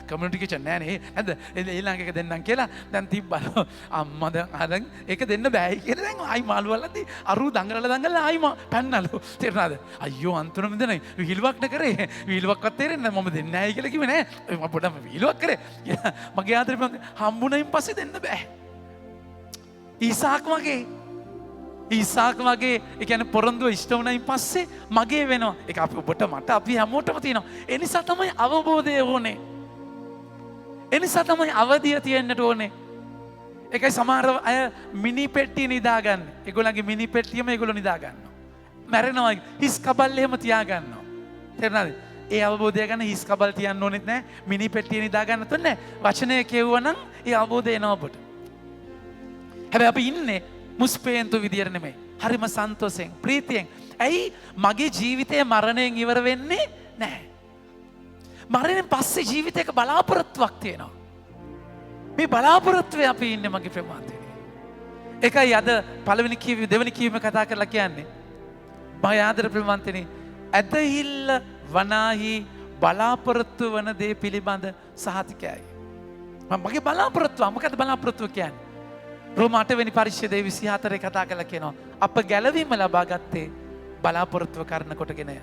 කමියුනිටි කිචන් නෑනේ. නේද? ඊළඟ එක දෙන්නම් කියලා දැන් තිබ්බලු. අම්මා දැන් අරන් ඒක දෙන්න බෑයි කියලා දැන් ආයි මාළුවල්ලදී අරු දඟලලා ආයි පැන්නලු. තේරුණාද? අයියෝ අන්තනම දෙන විහිළුවක් නකරේ. විහිළුවක්වත් තේරෙන්නේ නැහැ. මම දෙන්නේ නැහැ කියලා කිව්වේ නෑ. මම පොඩ්ඩක් විහිළුවක් කරේ. මගේ ආදරේ හම්බුනයින් පස්සේ දෙන්න බෑ. ඊසාක් වගේ ඒ කියන්නේ පොරොන්දුව ඉෂ්ට වුණයින් පස්සේ මගේ වෙනවා. ඒක අපි ඔබට මට අපි හැමෝටම තියෙනවා. ඒ නිසා තමයි අවබෝධය ඕනේ. ඒ නිසා තමයි අවදිය තියෙන්නට ඕනේ. ඒකයි සමහර අය මිනි පෙට්ටිය නිදාගන්නේ. ඒගොල්ලන්ගේ මිනි පෙට්ටියම ඒගොල්ලෝ නිදාගන්නවා. මැරෙනවා හිස් කබල් එහෙම තියාගන්නවා. තේරුණාද? ඒ අවබෝධය ගන්න හිස් කබල් තියන්න ඕනෙත් නැහැ. මිනි පෙට්ටිය නිදාගන්නත් නැහැ. වචනය කියවුවනම් ඒ අවබෝධය එනවා ඔබට. හැබැයි අපි ඉන්නේ මුස්පේන්තු විදියට නෙමෙයි. හරිම සන්තෝෂෙන්, ප්‍රීතියෙන්. ඇයි මගේ ජීවිතයේ මරණයෙන් ඉවර වෙන්නේ නැහැ. මරණයෙන් පස්සේ ජීවිතයක බලාපොරොත්තුවක් තියෙනවා. මේ බලාපොරොත්තුවේ අපි ඉන්නේ මගේ ප්‍රමාදේ. ඒකයි අද පළවෙනි කියවි දෙවෙනි කියවීම කතා කරලා කියන්නේ. මගේ ආදර ප්‍රමාන්තනේ ඇදහිල්ල වනාහි බලාපොරොත්තු වන දේ පිළිබඳ සහතිකයයි. මගේ බලාපොරොත්තුව මොකද බලාපොරොත්තුව කියන්නේ? රෝම 8 වෙනි පරිච්ඡේදයේ 24 කතා කරලා කියනවා අප ගැලවීම ලබා ගත්තේ බලාපොරොත්තුව කරන කොටගෙනය.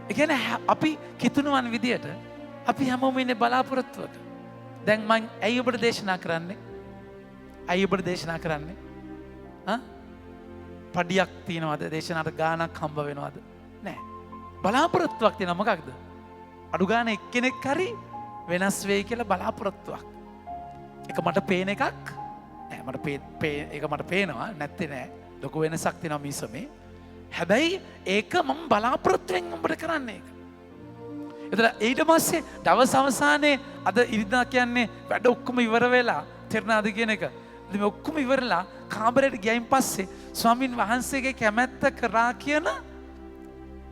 ඒ කියන්නේ අපි කිතුණුවන් විදියට අපි හැමෝම ඉන්නේ බලාපොරොත්තුවක. දැන් මම ඇයි ඔබට දේශනා කරන්නේ? පඩියක් තියනවද? දේශනාවට ගානක් හම්බ වෙනවද? නැහැ. බලාපොරොත්තුවක් තියෙනවා. මොකක්ද? අඩු ගාන එක්කෙනෙක් හරි වෙනස් වෙයි කියලා බලාපොරොත්තුවක්. ඒක මට පේන එකක් නෑ. ඒක මට පේනවා නැත්තේ නෑ. ලොකු වෙනසක් තියෙනවා මිසමේ. හැබැයි ඒක මම බලාපොරොත්තුෙන් උඹට කරන්නේ ඒක. එතන ඊට පස්සේ දවස් අවසානයේ අද ඉරිදා කියන්නේ වැඩ ඔක්කොම ඉවර වෙලා තෙරණාද කියන එක. ඉතින් මේ ඔක්කොම ඉවරලා කාමරයට ගියයින් පස්සේ ස්වාමින් වහන්සේගේ කැමැත්ත කරා කියන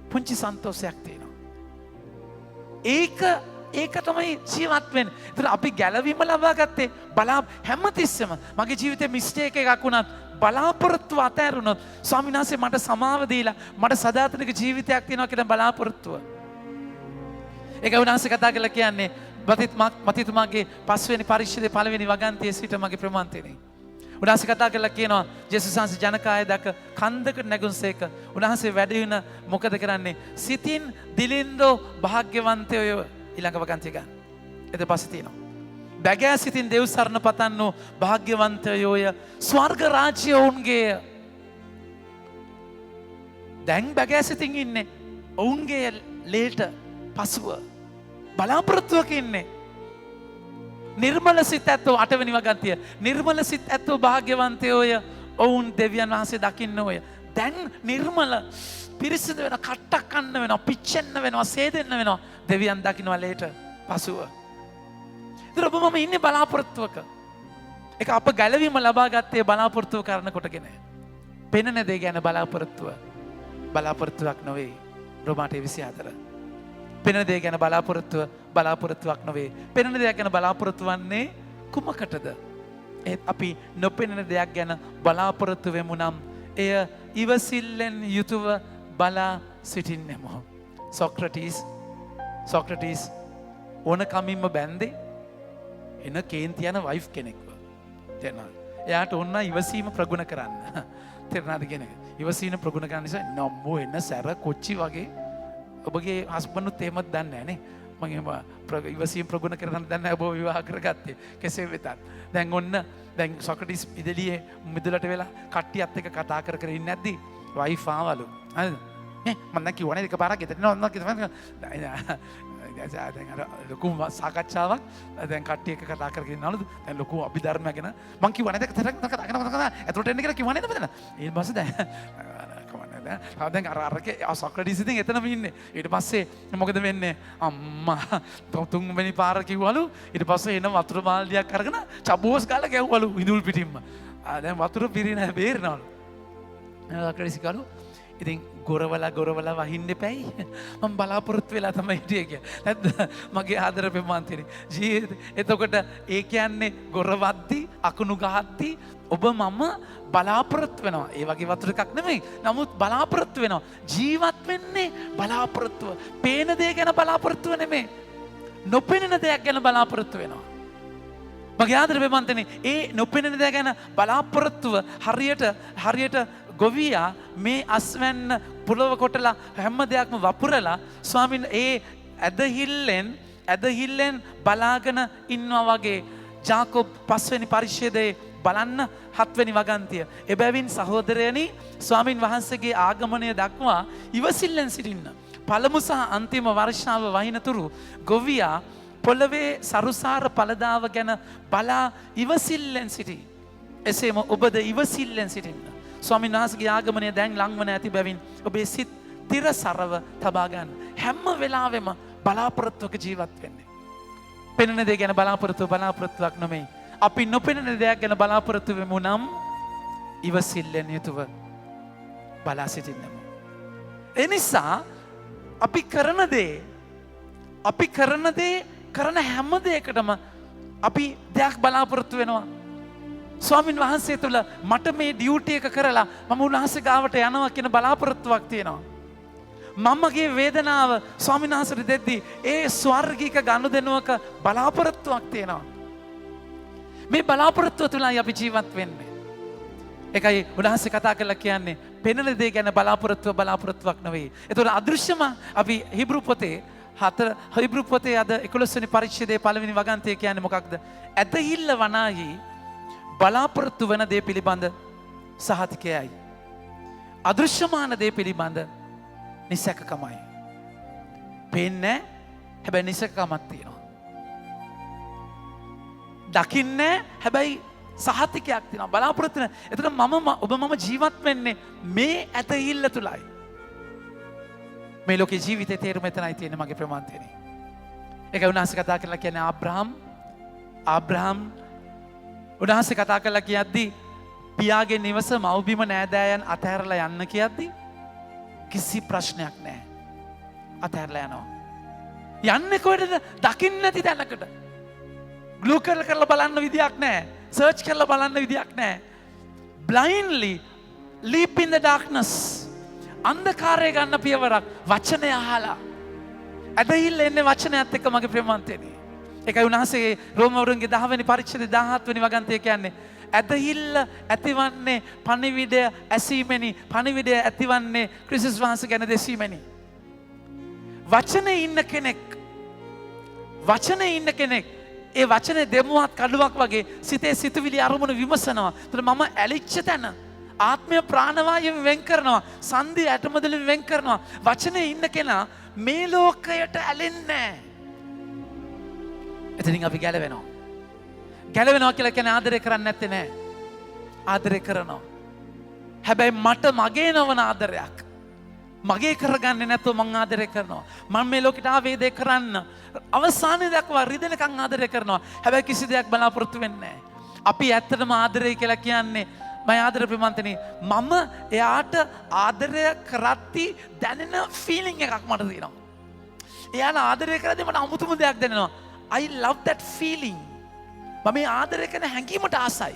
පුංචි සන්තෝෂයක් තියෙනවා. ඒක තමයි ජීවත් වෙන්නේ. ඒතර අපි ගැලවීම ලබා ගත්තේ හැමතිස්සෙම මගේ ජීවිතේ මිස්ටේක් එකක් වුණත් බලාපොරොත්තුව අතහැරුණොත් ස්වාමීන් වහන්සේ මට සමාව දීලා මට සදාතනික ජීවිතයක් තියෙනවා කියන බලාපොරොත්තුව. ඒක උන්වහන්සේ කතා කරලා කියන්නේ මතිතුමාගේ 5 වෙනි පරිච්ඡේදයේ 1 වෙනි වගන්තියේ සිට මගේ ප්‍රමාන්තේනේ. උන්වහන්සේ කතා කරලා කියනවා ජේසුස් වහන්සේ ජනකාය දක කන්දකට නැගුණසේක උන්වහන්සේ වැඩ වෙන මොකද කරන්නේ? සිතින් දිලින්දෝ භාග්‍යවන්තයෝ ඊළඟ වගන්තිය ගන්න. ඊට පස්සේ තියෙනවා. බැගෑ සිතින් දෙව් සරණ පතන්නෝ භාග්‍යවන්තයෝය ස්වර්ග රාජ්‍ය ඔවුන්ගේය. දැන් බැගෑ සිතින් ඉන්නේ ඔවුන්ගේ ලේට පසුව බලාපොරොත්තුවක ඉන්නේ. නිර්මල සිත් ඇත්තෝ 8 වෙනි වගන්තිය. නිර්මල සිත් ඇත්තෝ භාග්‍යවන්තයෝය ඔවුන් දෙවියන් වහන්සේ දකින්නෝය. දැන් නිර්මල පිරිසිදු වෙන කට්ටක් කන්න වෙනවා, පිච්චෙන්න වෙනවා, සේදෙන්න වෙනවා. දෙවියන් දකින්නවා ලේට පසුව. ඉතින් ඔබ මම ඉන්නේ බලාපොරොත්තුවක. ඒක අප ගැලවීම ලබා ගත්තේ බලාපොරොත්තුව කරන කොටගෙන. පෙනෙන දේ ගැන බලාපොරොත්තුවක් නොවේ. රෝම 8:24. පෙනෙන දේ ගැන බලාපොරොත්තුවක් නොවේ. පෙනෙන දෙයක් ගැන බලාපොරොත්තු වන්නේ කුමකටද? ඒත් අපි නොපෙනෙන දෙයක් ගැන බලාපොරොත්තු වෙමු නම් එය ඉවසිල්ලෙන් යුතුව බලා සිටින්නෙමු. සොක්‍රටිස් ඕන කමින්ම බැන්දේ එන කේන්ති යන වයිෆ් කෙනෙක්ව. තේරෙනවද? එයාට ඕන ඉවසීම ප්‍රගුණ කරන්න. තේරෙනවද කියන එක? ඉවසීම ප්‍රගුණ කරන්න නිසා නම්මෝ එන සැර කොච්චි වගේ ඔබගේ හස්බන්ඩ්ුත් එහෙමත් දන්නේ නැහැ නේ. මම ඉවසීම ප්‍රගුණ කරන්න දන්නේ නැහැ ඔබ විවාහ කරගත්තේ. කෙසේ වෙතත් දැන් සොක්‍රටිස් ඉදලියේ මිදුලට වෙලා කට්ටියත් එක්ක කතා කර ඉන්නේ නැද්දි වයිෆ් ආවලු. හරිද? මම දැන් කිව්වනේ එක පාරක් ගෙදර නෝ කිව්වා. දැන් අර ලොකු සාකච්ඡාවක් දැන් කට්ටිය එක්ක කතා කරගෙන ඉන්නවලු. දැන් ලොකු අභිධර්මයක් ගැන මම කිව්වනේ දැන් කතා කරනවා. ඇතුළට එන්න කියලා කිව්වනේ නේද මෙතන. ඊට පස්සේ දැන් කමන්නේ දැන් අරකේ සොක්‍රටිස් ඉතින් එතනම ඉන්නේ. ඊට පස්සේ මොකද වෙන්නේ? අම්මා තුන්වෙනි පාර කිව්වලු. ඊට පස්සේ එන වතුර බාල්දියක් අරගෙන චබෝස් ගාලා ගැව්වලු ඉඳුල් පිටින්ම. දැන් වතුර පිරෙන බේරනවලු. සොක්‍රටිස් කළු ඉතින් ගොරවලා වහින්න එපැයි. මම බලාපොරොත්තු වෙලා තමයි හිටියේ කියලා. නැත්ද මගේ ආදර පෙම්වන්තිනි. එතකොට ඒ කියන්නේ ගොරවද්දි අකුණු ගහද්දි ඔබ මම බලාපොරොත්තු වෙනවා. ඒ වගේ වතුර එකක් නෙමෙයි. නමුත් බලාපොරොත්තු වෙනවා. ජීවත් වෙන්නේ බලාපොරොත්තුව. පේන දේ ගැන බලාපොරොත්තුව නෙමෙයි. නොපෙනෙන දෙයක් ගැන බලාපොරොත්තු වෙනවා. මගේ ආදර පෙම්වන්තිනි, ඒ නොපෙනෙන දේ ගැන බලාපොරොත්තුව හරියට ගොවියා මේ අස්වැන්න පුලව කොටලා හැම දෙයක්ම වපුරලා ස්වාමීන් ඒ ඇදහිල්ලෙන් බලාගෙන ඉන්නවා වගේ. ජාකෝබ් 5 වෙනි පරිච්ඡේදයේ බලන්න 7 වෙනි වගන්තිය. එබැවින් සහෝදරයනි, ස්වාමින් වහන්සේගේ ආගමනය දක්වා ඉවසිල්ලෙන් සිටින්න. පළමු සහ අන්තිම වර්ෂාව වහිනතුරු ගොවියා පොළවේ සරුසාර පළදාව ගැන බලා ඉවසිල්ලෙන් සිටි. එසේම ඔබද ඉවසිල්ලෙන් සිටින්න. ස්වාමීන් වහන්සේගේ ආගමනය දැන් ලංවන ඇති බැවින් ඔබේ සිත් තිරසරව තබා ගන්න. හැම වෙලාවෙම බලාපොරොත්තුවක ජීවත් වෙන්නේ. පෙනෙන දේ ගැන බලාපොරොත්තුවක් නෙමෙයි. අපි නොපෙනෙන දෙයක් ගැන බලාපොරොත්තු වෙමු නම් ඉවසිල්ලෙන් යුතුව බලා සිටින්නමු. ඒ නිසා අපි කරන දේ කරන හැම දෙයකටම අපි දෙයක් බලාපොරොත්තු වෙනවා. ස්වාමින් වහන්සේ තුළ මට මේ ඩියුටි එක කරලා මම උන්වහන්සේ ගාවට යනවා කියන බලාපොරොත්තුවක් තියෙනවා. මමගේ වේදනාව ස්වාමින් වහන්සේට දෙද්දී ඒ ස්වර්ගික ගනුදෙනුවක බලාපොරොත්තුවක් තියෙනවා. මේ බලාපොරොත්තුව තුළයි අපි ජීවත් වෙන්නේ. ඒකයි උන්වහන්සේ කතා කරලා කියන්නේ පෙනෙන දේ ගැන බලාපොරොත්තුවක් නෙවෙයි. ඒතකොට අදෘශ්‍යම අපි හිබ්‍රු පොතේ අද 11 වෙනි පරිච්ඡේදයේ 1 වෙනි වගන්තිය කියන්නේ මොකක්ද? ඇදහිල්ල වනාහි බලාපොරොත්තු වන දේ පිළිබඳ සහතිකයයි. අදෘශ්‍යමාන දේ පිළිබඳ නිසැකකමයි. පේන්නේ හැබැයි නිසැකකමක් තියෙනවා. දකින්නේ හැබැයි සහතිකයක් තියෙනවා. බලාපොරොත්තු වෙන. එතන මම ජීවත් වෙන්නේ මේ ඇදහිල්ල තුලයි. මේ ලෝකේ ජීවිතේ තේරුම එතනයි තියෙන්නේ මගේ ප්‍රමාන්තේනේ. ඒකයි උන්වහන්සේ කතා කරලා කියන්නේ ආබ්‍රහම් උන්වහන්සේ කතා කරලා කියද්දි පියාගේ නිවස මව්බිම නෑදෑයන් අතහැරලා යන්න කියද්දි කිසි ප්‍රශ්නයක් නැහැ. අතහැරලා යනවා. යන්නේ කොහෙටද? දකින්න නැති තැනකට. ග්ලූ කරලා බලන්න විදියක් නැහැ. සර්ච් කරලා බලන්න විදියක් නැහැ. blindly leap in the darkness. අන්ධකාරය ගන්න පියවරක් වචනය අහලා. ඇදහිල්ල එන්නේ වචනයත් එක්ක මගේ ප්‍රේමවන්තයනි. ඒකයි උන්වහන්සේ රෝමවරුන්ගේ 10 වෙනි පරිච්ඡේදයේ 17 වෙනි වගන්තිය කියන්නේ ඇදහිල්ල ඇතිවන්නේ පණිවිඩය ඇසීමෙනි, පණිවිඩය ඇතිවන්නේ ක්‍රිස්තුස් වහන්සේ ගැන දෙසීමෙනි. වචනේ ඉන්න කෙනෙක් ඒ වචනේ දෙමුවත් කඩුවක් වගේ සිතේ සිතුවිලි අරමුණු විමසනවා. එතන මම ඇලිච්ච තැන ආත්මය ප්‍රාණවායුව වෙන් කරනවා. සංදි ඇටමදලින් වෙන් කරනවා. වචනේ ඉන්න කෙනා මේ ලෝකයට ඇලෙන්නේ නැහැ. එතනින් අපි ගැලවෙනවා. ගැලවෙනවා කියලා කියන්නේ ආදරය කරන්නේ නැත්තේ නෑ. ආදරය කරනවා. හැබැයි මට මගේ නොවන ආදරයක්. මගේ කරගන්නේ නැතුව මං ආදරය කරනවා. මම මේ ලෝකෙට ආවේ දේ කරන්න. අවසානයේ දක්වා රිදෙනකන් ආදරය කරනවා. හැබැයි කිසි දෙයක් බලාපොරොත්තු වෙන්නේ නැහැ. අපි ඇත්තටම ආදරය කියලා කියන්නේ මම ආදර ප්‍රේමන්තනේ මම එයාට ආදරය කරද්දී දැනෙන ෆීලිං එකක් මට තියෙනවා. එයාට ආදරය කරද්දී මට අමුතුම දෙයක් දැනෙනවා. I love that feeling. මම මේ ආදරය කරන හැඟීමට ආසයි.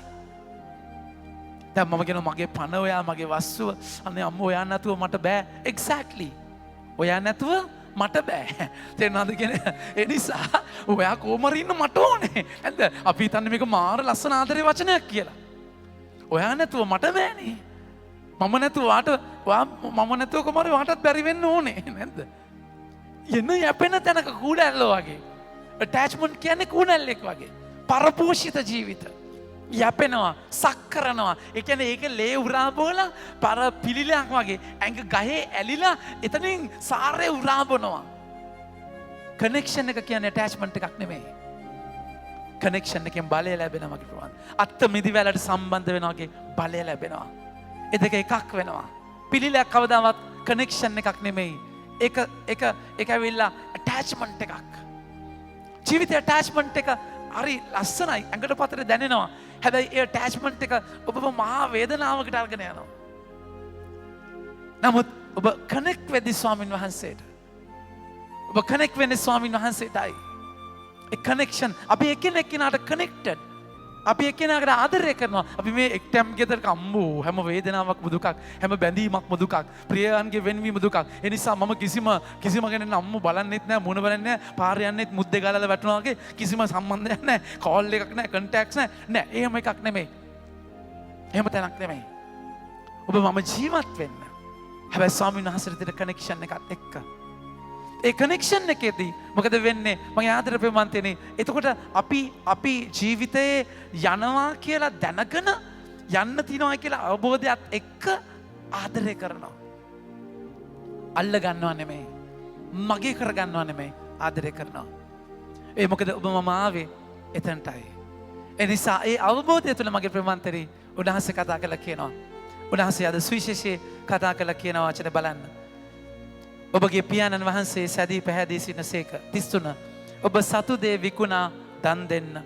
දැන් මම කියනවා මගේ පණ ඔයා, මගේ වස්තුව අනේ අම්මෝ ඔයා නැතුව මට බෑ. Exactly. ඔයා නැතුව මට බෑ. තේරෙනවද කියන්නේ? ඒ නිසා ඔයා කොහමරි ඉන්න මට ඕනේ. නැද්ද? අපි හිතන්නේ මේක මාර ලස්සන ආදරේ වචනයක් කියලා. ඔයා නැතුව මට බෑනේ. මම නැතුව මම නැතුව කොහමරි වාටත් බැරි වෙන්න ඕනේ. නැද්ද? එන යැපෙන තැනක කූඩැල්ලෝ වගේ. attachment කියන්නේ කූඩැල්ලෙක් වගේ. පරපෝෂිත ජීවිත. යැපෙනවා, සක් කරනවා. ඒ කියන්නේ ඒක ලේ උරා බෝලා පර පිළිලයක් වගේ ඇඟ ගහේ ඇලිලා එතනින් සාරේ උරා බොනවා. කනෙක්ෂන් එක කියන්නේ attachment එකක් නෙමෙයි. කනෙක්ෂන් එකෙන් බලය ලැබෙනවා වගේ ප්‍රමාණ. අත්ත මිදි වැලට සම්බන්ධ වෙනවා වගේ බලය ලැබෙනවා. ඒ දෙක එකක් වෙනවා. පිළිලයක් කවදාවත් කනෙක්ෂන් එකක් නෙමෙයි. ඒක ඇවිල්ලා ඇටැච්මන්ට් එකක්. ජීවිතේ ඇටැච්මන්ට් එක හරි ලස්සනයි. ඇඟට පතර දැනෙනවා. හැබැයි ඒ ඇටැච්මන්ට් එක ඔබව මහා වේදනාවකට අරගෙන යනවා. නමුත් ඔබ කනෙක්ට් වෙද්දී ස්වාමින් වහන්සේට. ඔබ කනෙක්ට් වෙන්නේ ස්වාමින් වහන්සේටයි. ඒ කනෙක්ෂන් අපි එකිනෙකාට කනෙක්ටඩ්. අපි එක්කෙනාකට ආදරය කරනවා. අපි මේ එක්ටම් ගෙදරක අම්මෝ හැම වේදනාවක්ම දුකක්, හැම බැඳීමක්ම දුකක්, ප්‍රියයන්ගේ වෙන්වීම දුකක්. ඒ නිසා මම කිසිම කෙනෙක් අම්මෝ බලන්නෙත් නැහැ, මුණ බලන්නේ නැහැ, පාර යන්නෙත් මුද්දේ ගලලා වැටුණා වගේ කිසිම සම්බන්ධයක් නැහැ, කෝල් එකක් නැහැ, කන්ටැක්ට්ස් නැහැ. නෑ, එහෙම එකක් නෙමෙයි. එහෙම තැනක් නෙමෙයි. ඔබ මම ජීවත් වෙන්න. හැබැයි ස්වාමීන් වහන්සේට දෙන කනෙක්ෂන් එකත් එක්ක. ඒ කනෙක්ෂන් එකේදී මොකද වෙන්නේ? මගේ ආදර ප්‍රේමන්තයනේ. එතකොට අපි ජීවිතයේ යනවා කියලා දැනගෙන යන්න තියනවා කියලා අවබෝධයත් එක්ක ආදරය කරනවා. අල්ල ගන්නවා නෙමෙයි. මගේ කර ගන්නවා නෙමෙයි. ආදරය කරනවා. ඒ මොකද ඔබ මම ආවේ එතනටයි. ඒ නිසා ඒ අවබෝධය තුළ මගේ ප්‍රේමන්තරි උන්වහන්සේ කතා කළා කියනවා. උන්වහන්සේ අද සුවිශේෂී කතා කළා කියන වචන බලන්න. ඔබගේ පියාණන් වහන්සේ සැදී පැහැදී සිටිනසේක. 33. ඔබ සතු දේ විකුණා දන් දෙන්න.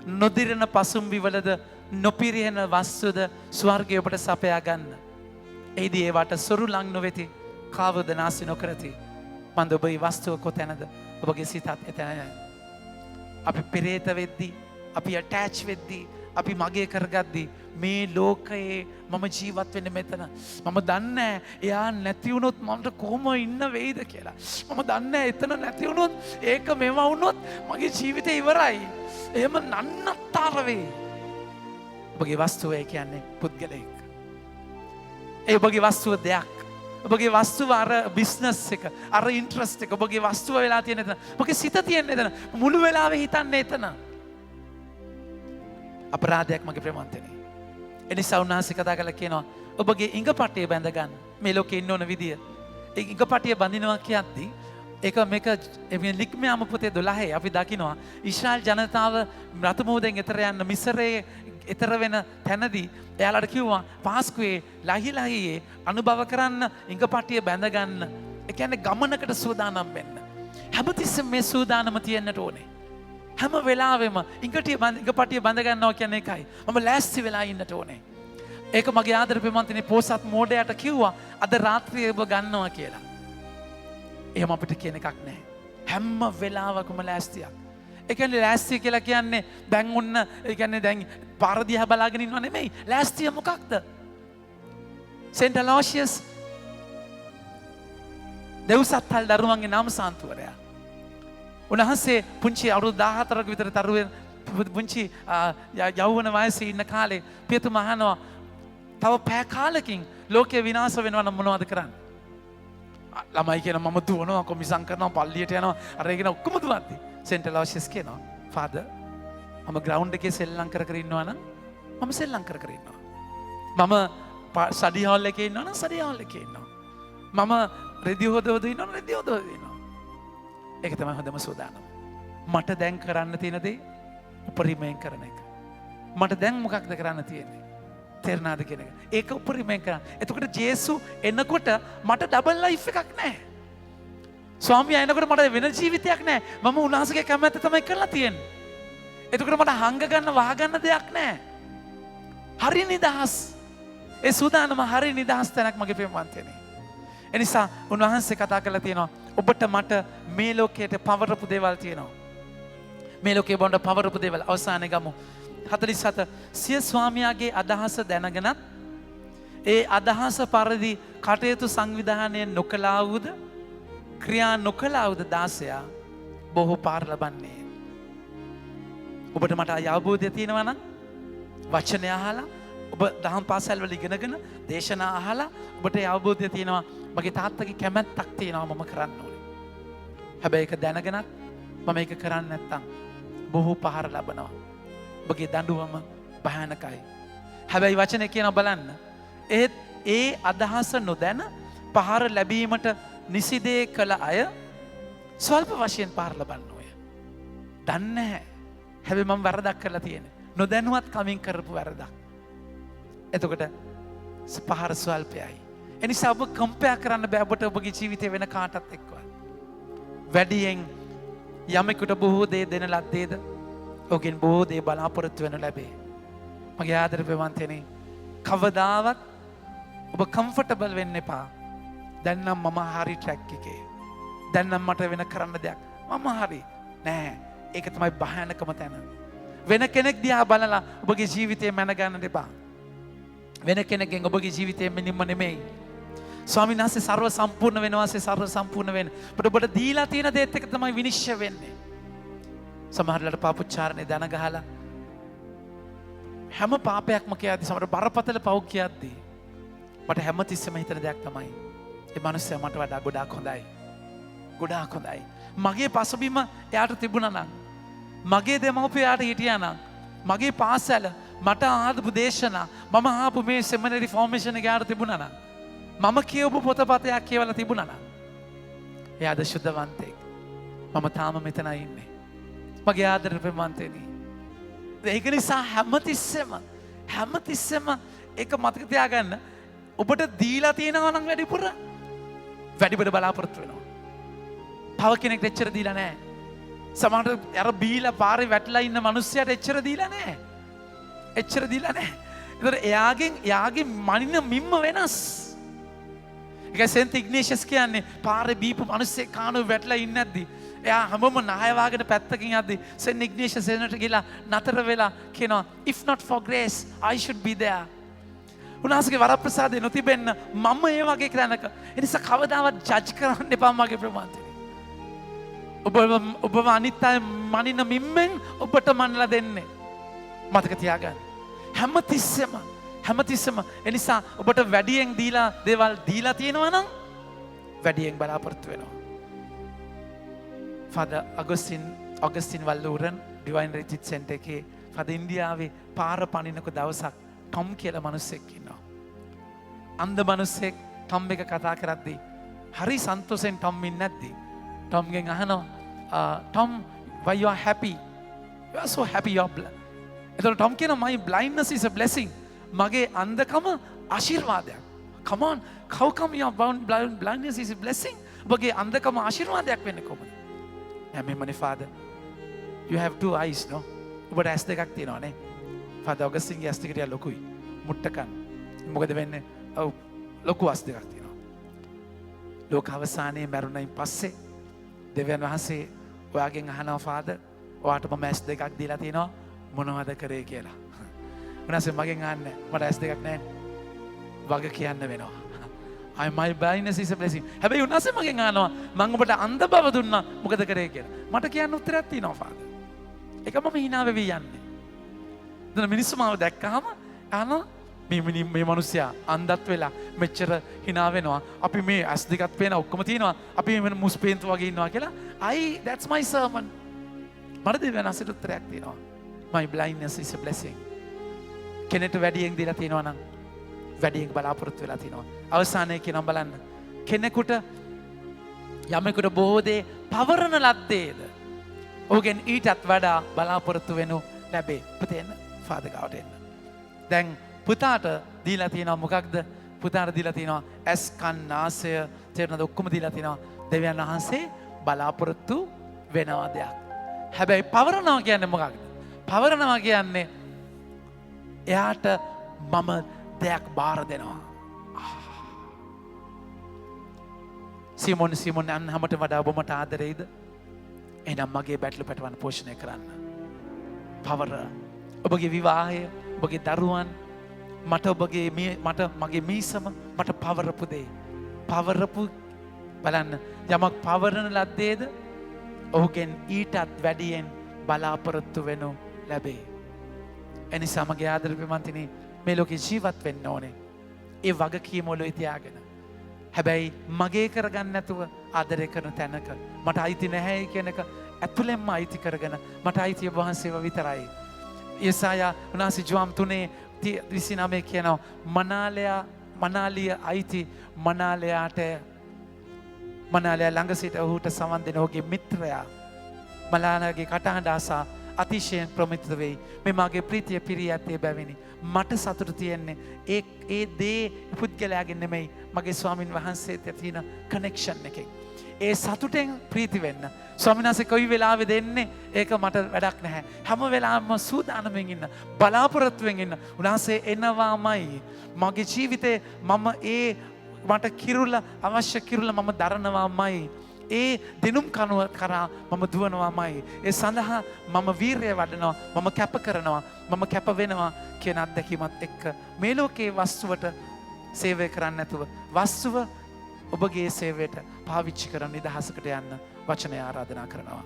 නොදිරන පසුම්බිවලද නොපිරිහෙන වස්තුද ස්වර්ගය ඔබට සපයා ගන්න. එහිදී ඒවට සොරු ලං නොවෙති, කාවද නාසි නොකරති. මන්ද ඔබ මේ වස්තුව කොතැනද? ඔබගේ සිතත් එතැනයි. අපි පෙරේත වෙද්දී, අපි ඇටැච් වෙද්දී, අපි මගේ කරගද්දී මේ ලෝකයේ මම ජීවත් වෙන්නේ මෙතන. මම දන්නේ එයා නැති වුණොත් මට කොහොම ඉන්න වෙයිද කියලා. මම දන්නේ එතන නැති වුණොත් ඒක මෙව වුණොත් මගේ ජීවිතේ ඉවරයි. එහෙම නන්නත්තර වෙයි. ඔබගේ වස්තුව කියන්නේ පුද්ගලයෙක්. ඒ ඔබගේ වස්තුව දෙයක්. ඔබගේ වස්තුව අර බිස්නස් එක, අර ඉන්ට්‍රස්ට් එක, ඔබගේ වස්තුව වෙලා තියෙන එතන. ඔබගේ සිත තියෙන එතන. මුළු වෙලාවෙ හිතන්නේ එතන. අපරාධයක් මගේ ප්‍රේමන්තනේ. එනිසා උන්වහන්සේ කතා කරලා කියනවා ඔබගේ ඉඟපටිය බැඳ ගන්න. මේ ලෝකේ ඉන්න ඕන විදිය. ඒ ඉඟපටිය බඳිනවා කියද්දී මේක ලික්මයාම පොතේ 12 අපි දකිනවා ඊශ්‍රායල් ජනතාව රතමුදෙන් එතර යන්න මිසරයේ එතර වෙන තැනදී එයාලට කිව්වා පාස්කුවේ ලහියේ අනුභව කරන්න ඉඟපටිය බැඳ ගන්න. ඒ කියන්නේ ගමනකට සූදානම් වෙන්න. හැමතිස්සෙම මේ සූදානම තියෙන්නට ඕනේ. හැම වෙලාවෙම ඉඟපටිය බඳ ගන්නවා කියන්නේ එකයි. මම ලෑස්ති වෙලා ඉන්නට ඕනේ. ඒක මගේ ආදර ප්‍රේමන්තනේ පොසත් මෝඩයට කිව්වා අද රාත්‍රියේ ඔබ ගන්නවා කියලා. එහෙම අපිට කියන එකක් නැහැ. හැම වෙලාවකම ලෑස්තියක්. ඒ කියන්නේ ලෑස්තිය කියලා කියන්නේ දැන් ඔන්න ඒ කියන්නේ දැන් පාර දිහා බලාගෙන ඉන්නව නෙමෙයි. ලෑස්තිය මොකක්ද? සෙන්ට් අලෝෂියස් දෙව්සත්තල් දරුවන්ගේ නාම සාන්තුවරයා. උන්වහන්සේ පුංචි අවුරුදු 14ක විතර තරුවෙන් පුංචි යෞවන වයසේ ඉන්න කාලේ පියතුමා අහනවා තව පැය කාලෙකින් ලෝකය විනාශ වෙනවා නම් මොනවද කරන්නේ? ළමයි කියන මම දුවනවා කොමිසම් කරනවා පල්ලියට යනවා අර ඒකන ඔක්කොම දුවද්දි සෙන්ට් අලෝෂියස් කියනවා ෆාදර් මම ග්‍රවුන්ඩ් එකේ සෙල්ලම් කර ඉන්නවා නම් මම සෙල්ලම් කර ඉන්නවා. මම ස්ටඩි හෝල් එකේ ඉන්නවා නම් ස්ටඩි හෝල් එකේ ඉන්නවා. මම රෙදි හොදවද ඉන්නවා නම් රෙදි හොදවද ඉන්නවා. ඒක තමයි හොඳම සූදානම. මට දැන් කරන්න තියෙන දේ උපරිමයෙන් කරන එක. මට දැන් මොකක්ද කරන්න තියෙන්නේ? තේරෙනවද කියන එක. ඒක උපරිමයෙන් කරන්න. එතකොට ජේසු එනකොට මට ඩබල් ලයිෆ් එකක් නැහැ. ස්වාමියා එනකොට මට වෙන ජීවිතයක් නැහැ. මම උන්වහන්සේගේ කැමැත්ත තමයි කරලා තියෙන්නේ. එතකොට මට හංග ගන්න වහ ගන්න දෙයක් නැහැ. හරි නිදහස්. ඒ සූදානම හරි නිදහස් තැනක් මගේ ප්‍රේමවන්තයනේ. එනිසා උන්වහන්සේ කතා කරලා තියෙනවා ඔබට මට මේ ලෝකයට පවරපු දේවල් තියෙනවා. මේ ලෝකේ බොන්න පවරපු දේවල් අවසානයේ ගමු. 47 සිය ස්වාමියාගේ අදහස දැනගෙනත් ඒ අදහස පරිදි කටයුතු සංවිධානය නොකළා වූද ක්‍රියා නොකළා වූද දාසයා බොහෝ පාර ලබන්නේ. ඔබට මට අවබෝධය තියෙනවා නම් වචනය අහලා ඔබ දහම් පාසල් වල ඉගෙනගෙන දේශනා අහලා ඔබට අවබෝධය තියෙනවා මගේ තාත්තගේ කැමැත්තක් තියෙනවා මම කරන්න ඕනේ. හැබැයි ඒක දැනගෙනත් මම ඒක කරන්නේ නැත්තම් බොහෝ පහර ලබනවා. ඔබගේ දඬුවම භයානකයි. හැබැයි වචනේ කියනවා බලන්න. ඒ අදහස නොදැන පහර ලැබීමට නිසිදේ කළ අය ස්වල්ප වශයෙන් පහර ලබන්න ඕය. දන්නේ නැහැ. හැබැයි මම වරදක් කරලා තියෙන්නේ. නොදැනුවත් කමින් කරපු වරදක්. එතකොට පහර ස්වල්පයයි. එනිසා ඔබ කම්පෙයා කරන්න බෑ ඔබට ඔබගේ ජීවිතේ වෙන කාටත් එක්ක. වැඩියෙන් යමෙකුට බොහෝ දේ දෙන ලද්දේද ඔහුගෙන් බොහෝ දේ බලාපොරොත්තු වෙනු ලැබේ. මගේ ආදරපෙවන්තයනි, කවදාවත් ඔබ කම්ෆර්ටබල් වෙන්න එපා. දැන් නම් මම හරි ට්‍රැක් එකේ. දැන් නම් මට වෙන කරන්න දෙයක් මම හරි නෑ. ඒක තමයි භයානකම තැන. වෙන කෙනෙක් දිහා බලලා ඔබගේ ජීවිතේ මැනගන්න එපා. වෙන කෙනෙක්ගෙන් ඔබගේ ජීවිතේ මෙනින්ම නෙමෙයි. ස්වාමීන් වහන්සේ සර්ව සම්පූර්ණ වෙනවාසේ සර්ව සම්පූර්ණ වෙන්න. ඔබට දීලා තියෙන දේත් එක තමයි විනිශ්චය වෙන්නේ. සමහරවිට පාපුච්චාරණේ දන ගහලා හැම පාපයක්ම කියද්දි සමහර බරපතල පව් කියද්දි මට හැමතිස්සෙම හිතන දෙයක් තමයි ඒ මනුස්සයා මට වඩා ගොඩාක් හොඳයි. ගොඩාක් හොඳයි. මගේ පසුබිම එයාට තිබුණා නම්, මගේ දෙමව්පියෝ එයාට හිටියා නම්, මගේ පාසල මට ආදපු දේශනා මම ආපු මේ සෙමිනරි ෆෝමේෂන් එක එයාට තිබුණා නම්, මම කියවපු පොතපතයක් කියවලා තිබුණා නම් එයාද ශුද්ධවන්තයෙක්. මම තාම මෙතන ඉන්නේ. මගේ ආදරපෙවන්තයනි. ඒක නිසා හැමතිස්සෙම ඒක මතක තියාගන්න. ඔබට දීලා තියෙනවා නම් වැඩිපුර බලාපොරොත්තු වෙනවා. තව කෙනෙක්ට එච්චර දීලා නැහැ. සමහරට අර බීලා පාරේ වැටලා ඉන්න මිනිස්සයාට එච්චර දීලා නැහැ. එච්චර දීලා නැහැ. ඒතර එයාගේ මනින මිම්ම වෙනස්. ඒක සෙන්ට් ඉග්නේෂියස් කියන්නේ පාරේ බීපු මිනිස්සෙක් කානුවේ වැටලා ඉන්නේ නැද්දි එයා හැමෝම නාය වාගෙන පැත්තකින් යද්දි සෙන්ට් ඉග්නේෂියස් එනට ගිහලා නතර වෙලා කියනවා if not for grace I should be there. උන්වහන්සේගේ වරප්‍රසාදේ නොතිබෙන්න මම ඒ වගේ කරනක. ඒ නිසා කවදාවත් ජජ් කරන්න එපා මගේ ප්‍රමාන්තේ. ඔබ අනිත් අය මනින මිම්මෙන් ඔබට මනලා දෙන්නේ. මතක තියාගන්න. හැමතිස්සෙම එනිසා ඔබට වැඩියෙන් දේවල් දීලා තියෙනවා නම් වැඩියෙන් බලාපොරොත්තු වෙනවා. ෆාදර් අගස්ටින් වල්ලූරන් ඩිවයින් රිට්‍රීට් සෙන්ටර් එකේ ෆාදර් ඉන්දියාවේ පාර පනිනක දවසක් ටොම් කියලා මිනිස්සෙක් ඉන්නවා. අන්ධ මිනිස්සෙක් ටොම් එක කතා කරද්දී හරි සන්තෝෂෙන් ටොම් ඉන්නේ නැද්දි ටොම්ගෙන් අහනවා Tom why you are happy? You are so happy you are blind. එතකොට ටොම් කියනවා my blindness is a blessing. මගේ අන්ධකම ආශිර්වාදයක්. Come on, how come your blindness is a blessing? ඔබගේ අන්ධකම ආශිර්වාදයක් වෙන්නේ කොහොමද? මෙහෙමනේ father. You have two eyes, no? ඔබට ඇස් දෙකක් තියෙනවා නේ. ෆාදර් ඔගස්ටින්ගේ ඇස් දෙක ටික ලොකුයි. මුට්ටකන්. මොකද වෙන්නේ? ඔව් ලොකු ඇස් දෙකක් තියෙනවා. ලෝක අවසානයේ මරුණයින් පස්සේ දෙවියන් වහන්සේ ඔයාගෙන් අහනවා ෆාදර් ඔයාට මම ඇස් දෙකක් දීලා තියෙනවා මොනවද කරේ කියලා. උන්වහන්සේ මගෙන් අහන්නේ මට ඇස් දෙකක් නැහැ. වග කියන්න වෙනවා. my blindness is a blessing. හැබැයි උන්වහන්සේ මගෙන් අහනවා මම ඔබට අන්ධ බව දුන්නා මොකද කරේ කියලා. මට කියන්න උත්තරයක් තියෙනවා ෆාදර්. ඒක මම hina වෙවි යන්නේ. දැන් මිනිස්සු මාව දැක්කහම අහනවා මේ මිනිස්සයා අන්ධත් වෙලා මෙච්චර hina වෙනවා. අපි මේ ඇස් දෙකක් පේන ඔක්කොම තියෙනවා. අපි මේ මුස්පේන්තු වගේ ඉන්නවා කියලා. That's my sermon. මට දෙවියන් වහන්සේට උත්තරයක් තියෙනවා. My blindness is a blessing. කෙනෙක්ට වැඩියෙන් දීලා තියෙනවා නම් වැඩියෙන් බලාපොරොත්තු වෙලා තියෙනවා. අවසානයේ කියනවා බලන්න. කෙනෙකුට යමෙකුට බොහෝ දේ පවරන ලද්දේද ඔහුගෙන් ඊටත් වඩා බලාපොරොත්තු වෙනු ලැබේ. පුතේ එන්න ෆාදර් ගාවට එන්න. දැන් පුතාට දීලා තියෙනවා මොකක්ද? පුතාට දීලා තියෙනවා ඇස් කන් නාසය තේරෙනවද ඔක්කොම දීලා තියෙනවා. දෙවියන් වහන්සේ බලාපොරොත්තු වෙනවා දෙයක්. හැබැයි පවරනවා කියන්නේ මොකක්ද? පවරනවා කියන්නේ එයාට මම දෙයක් බාර දෙනවා. සිමොන් අන්න හැමට වඩා ඔබ මට ආදරෙයිද? එහෙනම් මගේ බැටළු පැටවන්න පෝෂණය කරන්න. පවර ඔබගේ විවාහය, ඔබගේ දරුවන්, මට මගේ මීසම මට පවරපු දේ. පවරපු බලන්න යමක් පවරන ලද්දේද ඔහුගෙන් ඊටත් වැඩියෙන් බලාපොරොත්තු වෙනු ලැබේ. එනිසා මගේ ආදරපෙමන්තිනි මේ ලෝකේ ජීවත් වෙන්න ඕනේ. ඒ වගකීම ඔලුවේ තියාගෙන. හැබැයි මගේ කරගන්න නැතුව ආදරය කරන තැනක මට අයිති නැහැ කියන එක ඇතුළෙන්ම අයිති කරගෙන මට අයිති ඔබ වහන්සේව විතරයි. යෙසායා 9:29 කියනවා මනාලිය අයිති මනාලයාට මනාලයා ළඟ සිට ඔහුට සවන් දෙන ඔහුගේ මිත්‍රයා මලාලගේ කටහඬ අසා අතිශයෙන් ප්‍රමිත වෙයි. මේ මගේ ප්‍රීතිය පිරී ඇත්තේ බැවිනි. මට සතුට තියෙන්නේ ඒ දේ පුද්ගලයාගෙන් නෙමෙයි මගේ ස්වාමින් වහන්සේත් තියෙන කනෙක්ෂන් එකෙන්. ඒ සතුටෙන් ප්‍රීති වෙන්න. ස්වාමීන් වහන්සේ කොයි වෙලාවෙ දෙන්නේ ඒක මට වැඩක් නැහැ. හැම වෙලාවෙම සූදානම්ෙන් ඉන්න, බලාපොරොත්තුවෙන් ඉන්න. උන්වහන්සේ එනවාමයි. මගේ ජීවිතේ මම මට කිරුල අවශ්‍ය කිරුල මම දරනවාමයි. ඒ දිනුම් කනුව කරා මම දුවනවාමයි. ඒ සඳහා මම වීරය වඩනවා, මම කැප කරනවා, මම කැප වෙනවා කියන අත්දැකීමත් එක්ක මේ ලෝකයේ වස්තුවට සේවය කරන්නේ නැතුව වස්තුව ඔබගේ සේවයට පාවිච්චි කරන නිදහසකට යන්න වචනය ආරාධනා කරනවා.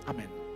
ආමෙන්.